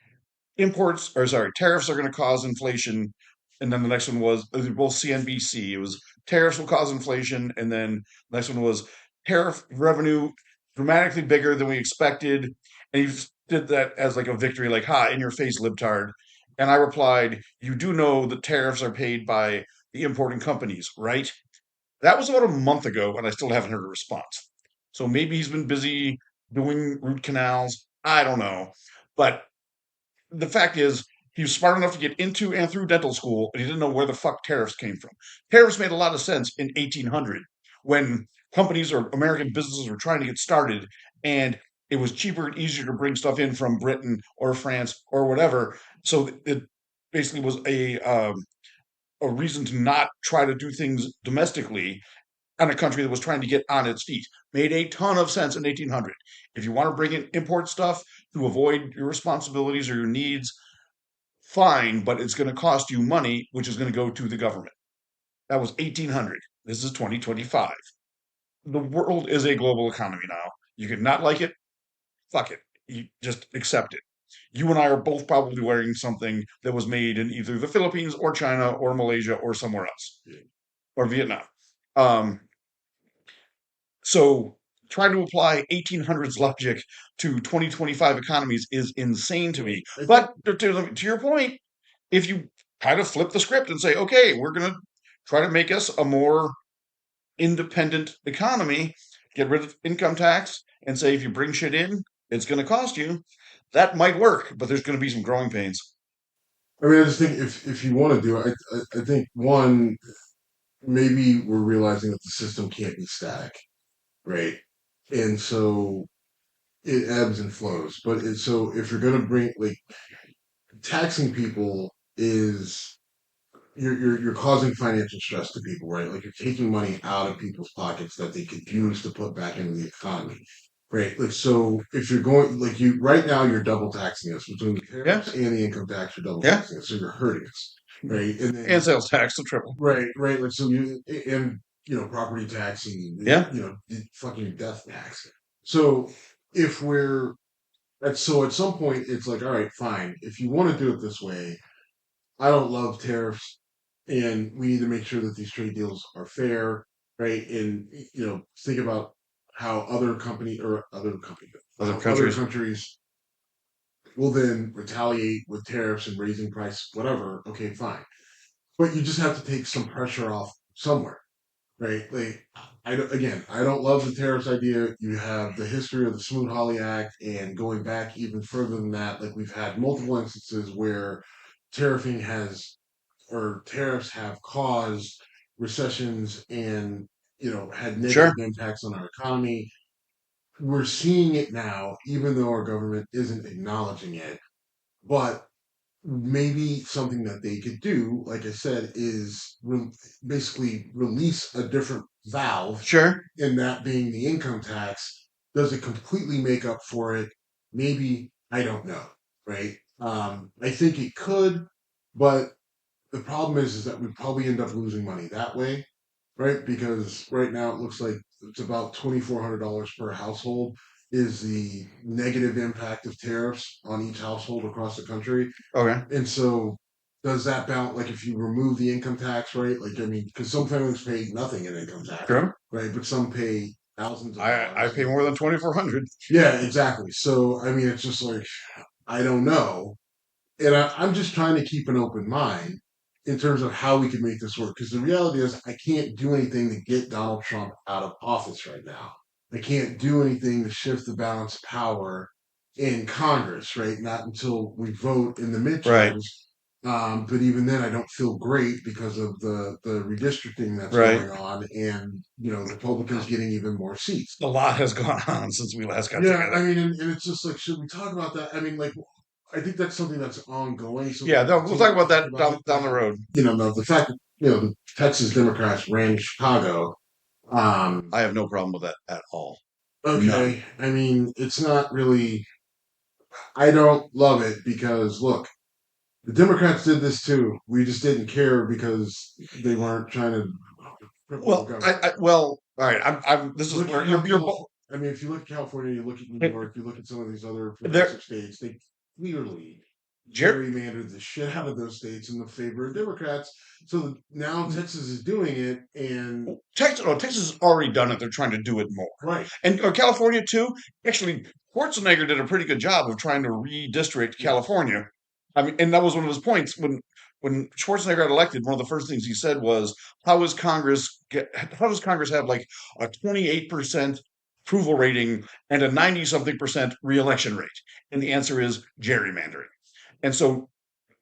imports or sorry, tariffs are going to cause inflation. And then the next one was both CNBC. It was tariffs will cause inflation. And then the next one was tariff revenue dramatically bigger than we expected. And he did that as like a victory, like, ha, in your face, libtard. And I replied, you do know that tariffs are paid by the importing companies, right? That was about a month ago, and I still haven't heard a response. So maybe he's been busy doing root canals. I don't know. But the fact is, he was smart enough to get into and through dental school, and he didn't know where the fuck tariffs came from. Tariffs made a lot of sense in 1800 when companies or American businesses were trying to get started, and it was cheaper and easier to bring stuff in from Britain or France or whatever. So it basically was a reason to not try to do things domestically on a country that was trying to get on its feet. Made a ton of sense in 1800. If you want to bring in import stuff to avoid your responsibilities or your needs, fine, but it's going to cost you money, which is going to go to the government. That was 1800. This is 2025. The world is a global economy now. You can not like it, fuck it. You just accept it. you and I are both probably wearing something that was made in either the Philippines or China or Malaysia or somewhere else or Vietnam. Um, so trying to apply 1800s logic to 2025 economies is insane to me. But to your point, if you kind of flip the script and say, okay, we're going to try to make us a more independent economy, get rid of income tax, and say if you bring shit in, it's going to cost you. That might work, but there's going to be some growing pains. I mean, I just think if you want to do it, I think one, maybe we're realizing that the system can't be static, right? And so it ebbs and flows. But so if you're going to bring like taxing people is you're causing financial stress to people, right? Like you're taking money out of people's pockets that they could use to put back into the economy, right? Like so, if you're going like you right now, you're double taxing us between the Yeah, tariffs and the income tax. You're double yeah, taxing us, so you're hurting us, right? And and then sales tax to triple. right, like so you and property tax and Yeah, fucking death tax. So if we're so at some point it's like, all right, fine. If you want to do it this way, I don't love tariffs, and we need to make sure that these trade deals are fair, right? And think about how other other countries. countries will then retaliate with tariffs and raising price, whatever. Okay, fine, but you just have to take some pressure off somewhere, right? Like, I don't love the tariffs idea. You have the history of the Smoot-Hawley Act, and going back even further than that, like we've had multiple instances where tariffing has or tariffs have caused recessions and had Sure, negative impacts on our economy. We're seeing it now, even though our government isn't acknowledging it. But maybe something that they could do, like I said, is basically release a different valve, sure. and that being the income tax. Does it completely make up for it? Maybe, I don't know, right? I think it could, but the problem is that we probably end up losing money that way, right? Because right now it looks like it's about $2,400 per household is the negative impact of tariffs on each household across the country. Okay, And so does that balance, like if you remove the income tax, right? Like, I mean, because some families pay nothing in income tax, true. right? But some pay thousands of I dollars. pay more than 2,400. Yeah, exactly. So, I mean, it's just like, I don't know. And I'm just trying to keep an open mind in terms of how we can make this work. Because the reality is, I can't do anything to get Donald Trump out of office right now. I can't do anything to shift the balance of power in Congress, right? Not until we vote in the Right, midterms. But even then, I don't feel great because of the redistricting that's right. going on, and Republicans getting even more seats. A lot has gone on since we last got Yeah, together. I mean, and it's just like, should we talk about that? I mean, like, I think that's something that's ongoing. So Yeah, we'll no, we'll talk continue to about talk that about down it. down the road. The fact that the Texas Democrats ran Chicago. I have no problem with that at all. None. Okay, I mean, it's not really. I don't love it because look, the Democrats did this too. We just didn't care because they weren't trying to cripple the Well, government. well, all right. This is Look at where how you're both. I mean, if you look at California, you look at New York, you look at some of these other There, progressive states, they clearly Jer- gerrymandered the shit out of those states in the favor of Democrats. So now Texas is doing it, and Texas has already done it. They're trying to do it more, right, and California too. Actually, Schwarzenegger did a pretty good job of trying to redistrict yes, California. I mean, and that was one of his points when Schwarzenegger got elected. One of the first things he said was, How does Congress have like a 28% approval rating and a 90 something percent reelection rate?" And the answer is gerrymandering. And so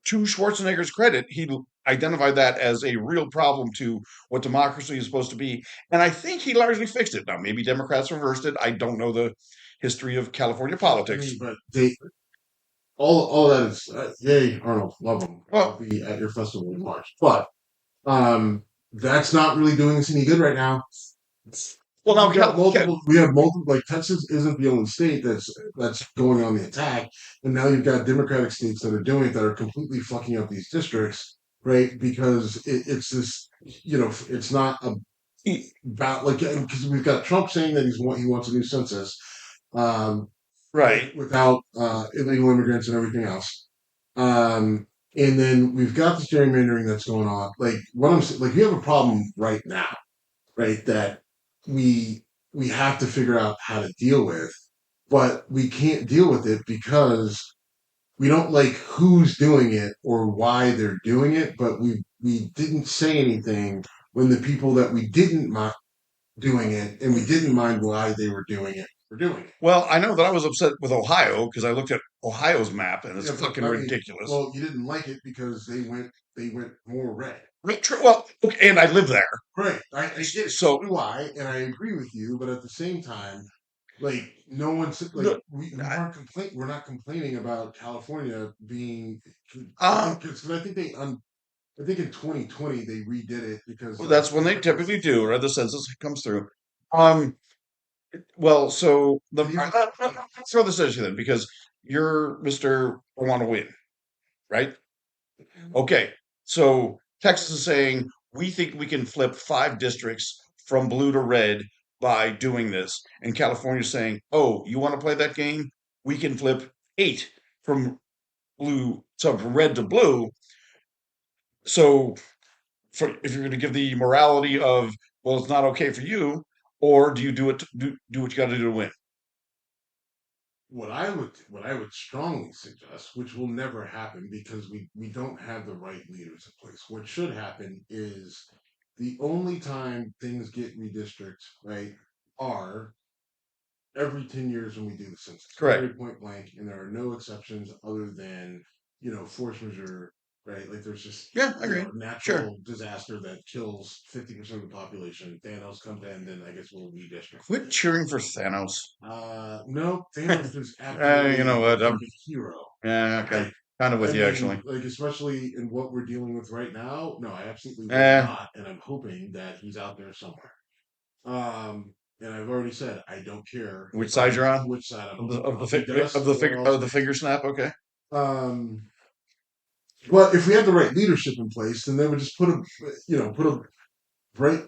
to Schwarzenegger's credit, he identified that as a real problem to what democracy is supposed to be. And I think he largely fixed it. Now, maybe Democrats reversed it. I don't know the history of California yeah, I politics. mean, but they all that is yay, Arnold, love them. I'll Well, be at your festival in March, but that's not really doing us any good right now. well, now, We have multiple. Like Texas isn't the only state that's going on the attack, and now you've got Democratic states that are doing it that are completely fucking up these districts, right? Because it's this, it's not about like because we've got Trump saying that he wants a new census. Um, Right. without illegal immigrants and everything else. Um, and then we've got the gerrymandering that's going on. Like like, we have a problem right now, right? That we we have to figure out how to deal with, but we can't deal with it because we don't like who's doing it or why they're doing it. But we didn't say anything when the people that we didn't mind doing it and we didn't mind why they were doing it were doing it. Well, I know that I was upset with Ohio because I looked at Ohio's map and it's Yeah, but fucking I mean, ridiculous. well, you didn't like it because they went more red. Right, well, okay, and I live there, Right. I get it. So so do I, and I agree with you, but at the same time, like no one's like the, we're not complaining about California being I uh, think because I think I think in 2020 they redid it because that's when they there was typically do, right? The census comes through. Um, well, so let's throw this at you then, because you're Mr. I want to win, right? Okay, so Texas is saying we think we can flip 5 districts from blue to red by doing this, and California's saying, "Oh, you want to play that game? We can flip 8 from from red to blue." So, if you're going to give the morality of, well, it's not okay for you, or do you do what you got to do to win? what I would strongly suggest, which will never happen because we don't have the right leaders in place. What should happen is the only time things get redistricted, right, are every 10 years when we do the census, Correct. period, point blank, and there are no exceptions other than, force majeure, right? Like there's just, Yeah, I agree. Sure. natural disaster that kills 50% of the population. Thanos comes in, then I guess we'll redistrict. Quit cheering for Thanos. No, Thanos is You know absolutely what? like a hero, Yeah, okay. right? Kind of I with you mean, actually. like especially in what we're dealing with right now. No, I absolutely would Eh, not, and I'm hoping that he's out there somewhere. And I've already said I don't care which side you're on? which side I'm Of on. the I hope he does, or I'll of the stay. finger snap. Okay. Um, but if we had the right leadership in place, then they would just put a break,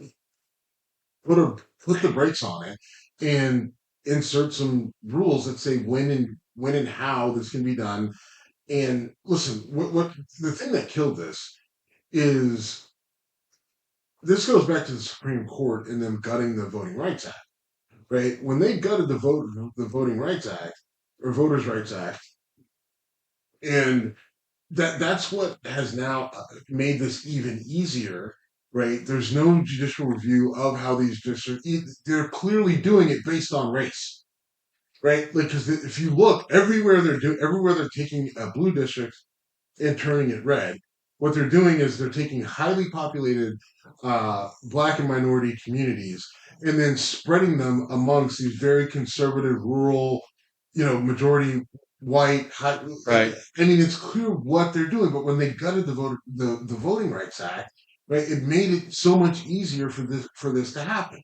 put a put the brakes on it, and insert some rules that say when and how this can be done. And listen, what the thing that killed this is this goes back to the Supreme Court and them gutting the Voting Rights Act, right? When they gutted the Voting Rights Act or Voters Rights Act, and that's what has now made this even easier, right? There's no judicial review of how these districts. They're clearly doing it based on race, right? Like because if you look everywhere they're taking a blue district and turning it red. What they're doing is they're taking highly populated black and minority communities and then spreading them amongst these very conservative, rural, majority white. Right. I mean, it's clear what they're doing. But when they gutted the Voting Rights Act, right, it made it so much easier for this to happen,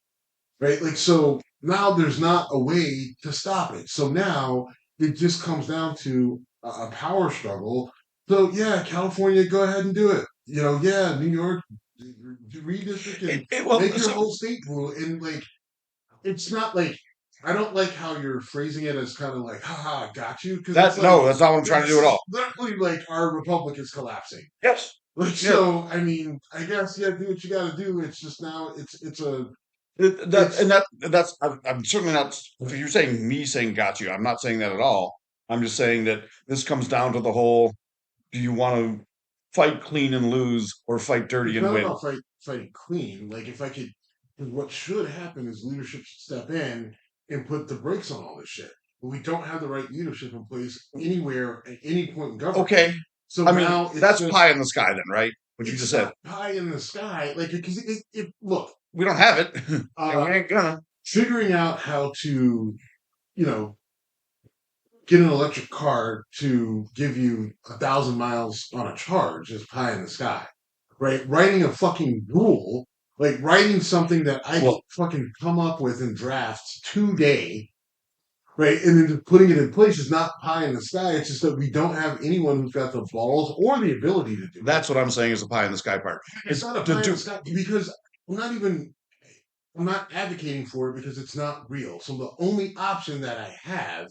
right? Like so now there's not a way to stop it. So now it just comes down to a power struggle. So yeah, California, go ahead and do it. Yeah, New York, redistrict and Well, make your so whole state blue. And like, it's not like I don't like how you're phrasing it as kind of like, haha, got you, because it's that like no, that's not what I'm trying to do at it's all. literally like our republic is collapsing. Yes. Like Yeah. so, I mean, I guess yeah, do what you got to do. It's just now, it's a That it's and that's I'm certainly not. If you're saying me saying got you, I'm not saying that at all. I'm just saying that this comes down to the whole: do you want to fight clean and lose, or fight dirty it's and not win? about fighting clean. Like if I could, 'cause what should happen is leadership should step in and put the brakes on all this shit. But we don't have the right leadership in place anywhere at any point in government. Okay. So I mean, now it's that's just pie in the sky then, right? What you just it's said. not pie in the sky. Like because look, We don't have it, and uh, we ain't gonna. figuring out how to you know get an electric car to give you 1,000 miles on a charge is pie in the sky, right? Writing a fucking rule, like writing something that I can Well, fucking come up with in drafts today, right? And then just putting it in place is not pie in the sky. It's just that we don't have anyone who's got the balls or the ability to do it. that's what I'm saying is the pie in the sky part. It's It's not a to pie in the do. sky because I'm not even. I'm not advocating for it because it's not real. So the only option that I have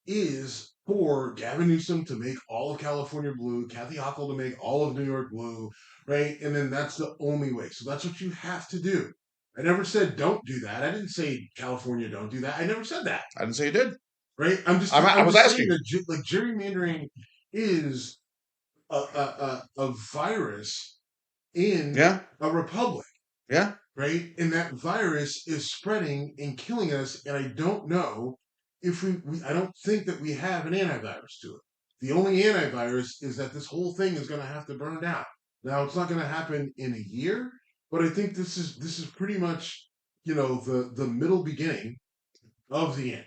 is for Gavin Newsom to make all of California blue, Kathy Hochul to make all of New York blue, right? And then that's the only way. So that's what you have to do. I never said don't do that. I didn't say California don't do that. I never said that, I didn't say you did. right? I I'm was just saying asking. that like gerrymandering is a virus in Yeah, a republic, yeah. right? And that virus is spreading and killing us. And I don't know if I don't think that we have an antivirus to it. The only antivirus is that this whole thing is going to have to burn down. Now, it's not going to happen in a year, but I think this is pretty much, the middle beginning of the end.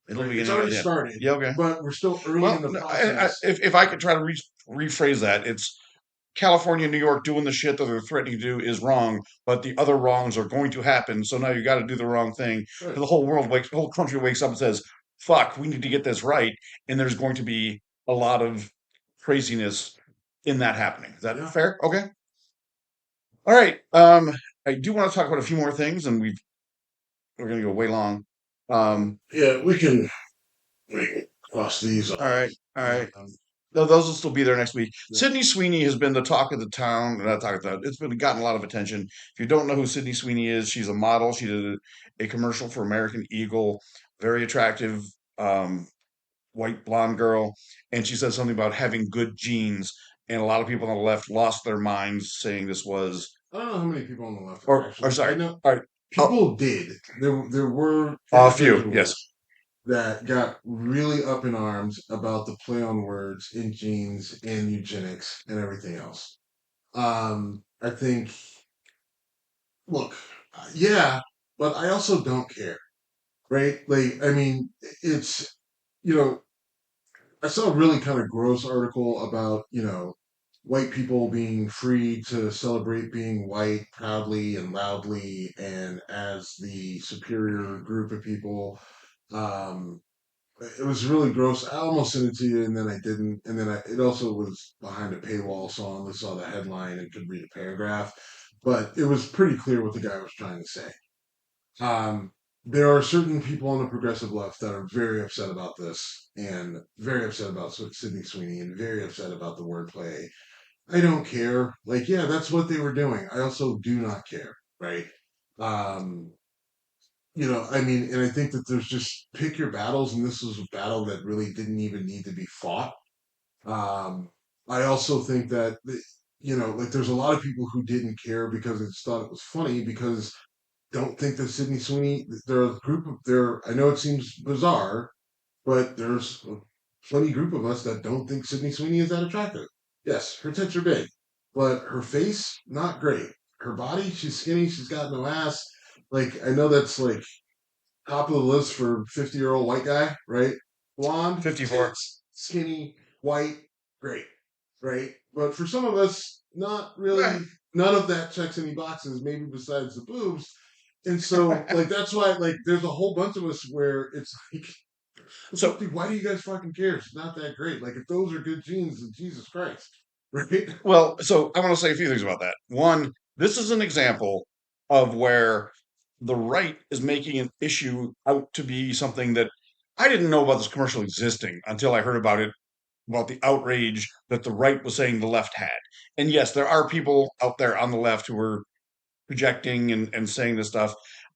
It'll Right? be It's getting at already the end. started, Yeah, okay. but we're still early in Well, the no, process. if I could try to rephrase that, it's California, New York doing the shit that they're threatening to do is wrong, but the other wrongs are going to happen. So now you got to do the wrong thing. Right. The whole country wakes up and says, "Fuck, we need to get this right." And there's going to be a lot of craziness in that happening. Is that Yeah. fair? Okay. All right. I do want to talk about a few more things, and we're going to go way long. Yeah, we can cross these All off. right. All right. Um, Those will still be there next week. yeah. Sydney Sweeney has been the talk of the town. Not talk of the town. It's been gotten a lot of attention. If you don't know who Sydney Sweeney is, she's a model. She did a commercial for American Eagle. Very attractive, um, white blonde girl, and she said something about having good genes. And a lot of people on the left lost their minds saying this was, I don't know how many people on the left are or actually. I sorry, know all right, oh, people did. There were a few, yes. individuals that got really up in arms about the play on words in genes and eugenics and everything else. I think, look, yeah, but I also don't care, right? Like, I mean, it's, you know, I saw a really kind of gross article about, white people being free to celebrate being white proudly and loudly and as the superior group of people. Um, it was really gross. I almost sent it to you and then I didn't. And then it also was behind a paywall, so I only saw the headline and could read a paragraph. But it was pretty clear what the guy was trying to say. Um, there are certain people on the progressive left that are very upset about this and very upset about Sydney Sweeney and very upset about the wordplay. I don't care. Like, yeah, that's what they were doing. I also do not care, right? Um, I mean, and I think that there's just pick your battles, and this was a battle that really didn't even need to be fought. Um, I also think that, like there's a lot of people who didn't care because they just thought it was funny because don't think that Sydney Sweeney, there are a group of there. I know it seems bizarre, but there's a funny group of us that don't think Sydney Sweeney is that attractive. Yes, her tits are big, but her face not great. Her body, she's skinny. She's got no ass. Like I know that's like top of the list for 50-year-old white guy, right? Blonde, 54. tits, skinny, white, great, right? But for some of us, not really. None of that checks any boxes, maybe besides the boobs. And so, like, that's why, like, there's a whole bunch of us where it's like, So, why do you guys fucking care? It's not that great. Like, if those are good genes, then Jesus Christ, right? well, so I want to say a few things about that. One, this is an example of where the right is making an issue out to be something that I didn't know about this commercial existing until I heard about it, about the outrage that the right was saying the left had. And yes, there are people out there on the left who are projecting and saying this stuff.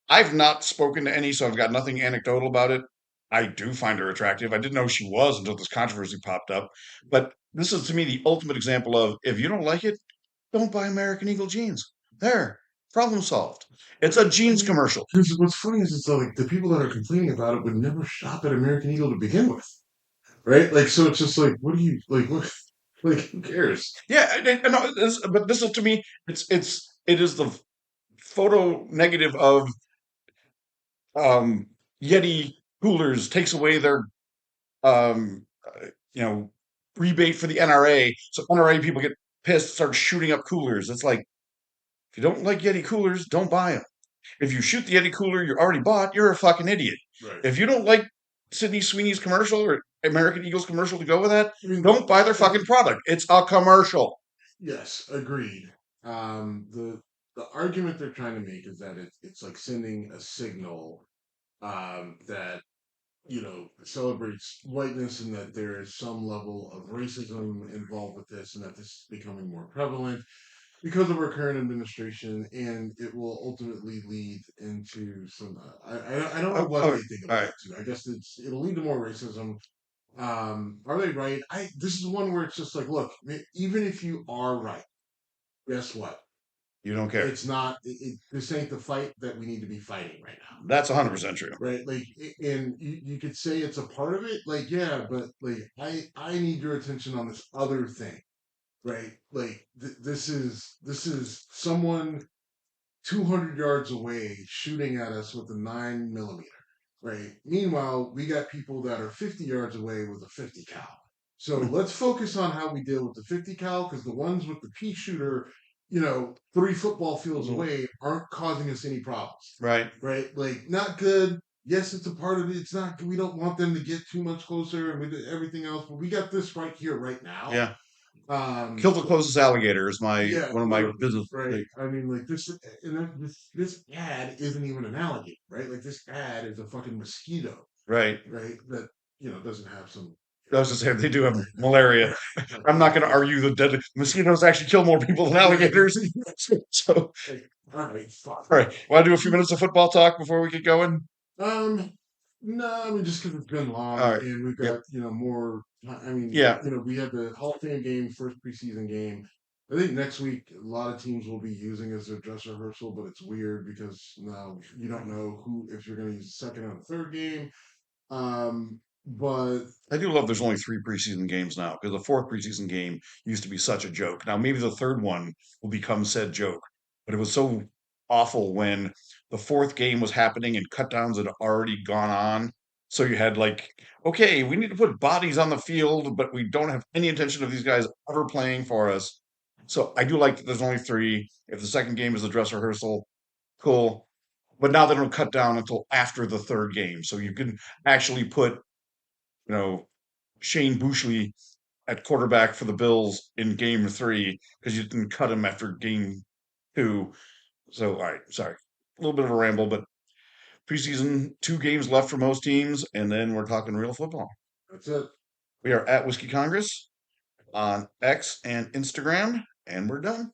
I've not spoken to any, so I've got nothing anecdotal about it. I do find her attractive. I didn't know she was until this controversy popped up. But this is to me the ultimate example of if you don't like it, don't buy American Eagle jeans. There, problem solved. It's a I jeans mean, commercial. because what's funny is it's like the people that are complaining about it would never shop at American Eagle to begin with, right? Like, so it's just like, what do you like? What, like, who cares? Yeah, no, but this is to me, it is the photo negative of um, Yeti coolers takes away their you know, rebate for the NRA. So NRA people get pissed, start shooting up coolers. It's like, if you don't like Yeti coolers, don't buy them. If you shoot the Yeti cooler you already bought, you're a fucking idiot. Right. If you don't like Sydney Sweeney's commercial or American Eagle's commercial to go with that, I mean, don't buy their fucking product. It's a commercial. yes, agreed. The argument they're trying to make is that it's like sending a signal that celebrates whiteness and that there is some level of racism involved with this and that this is becoming more prevalent because of our current administration, and it will ultimately lead into some. I don't know Oh, what oh, they think all it'll right. lead to. I guess it'll lead to more racism. Are they right? This is one where it's just like, look, even if you are right, guess what? You don't care. It's not. This ain't the fight that we need to be fighting right now, That's 100% true. right? Like, and you could say it's a part of it, like, yeah, but like, I need your attention on this other thing, right? Like, this is someone 200 yards away shooting at us with a 9 millimeter, right? Meanwhile, we got people that are 50 yards away with a 50 cal. So let's focus on how we deal with the 50 cal because the ones with the pea shooter, 3 football fields Mhm. away aren't causing us any problems, Right. right? Like, not good. Yes, it's a part of it. It's not. We don't want them to get too much closer and we did everything else, but we got this right here, right now. Yeah. Um, Kill the closest alligator is my yeah, one of my literally, business. right? I mean, like this ad isn't even an alligator, right? Like this ad is a fucking mosquito, Right. right? That doesn't have some, I was just saying they do have right, malaria. right, right, I'm not right. going to argue that dead mosquitoes actually kill more people than Yeah, alligators. So, like, all right, fuck. all right. Want to do a few minutes of football talk before we get going? Um, no, I mean just because it's been All long right. and we've Yep. got more. I mean, Yeah. we had the Hall of Fame game, first preseason game. I think next week a lot of teams will be using as their dress rehearsal, but it's weird because now you don't know who if you're going to use the second or the third game. But I do love there's only three preseason games now because the fourth preseason game used to be such a joke. Now maybe the third one will become said joke, but it was so awful when the fourth game was happening and cut downs had already gone on. So you had like, okay, we need to put bodies on the field, but we don't have any intention of these guys ever playing for us. So I do like that there's only three. If the second game is a dress rehearsal, cool. But now they don't cut down until after the third game. So you can actually put, you know, Shane Bouchley at quarterback for the Bills in game three because you didn't cut him after game two. So, all right, sorry. A little bit of a ramble, but preseason, 2 games left for most teams, and then we're talking real football. that's it. We are at Whiskey Congress on X and Instagram, and we're done.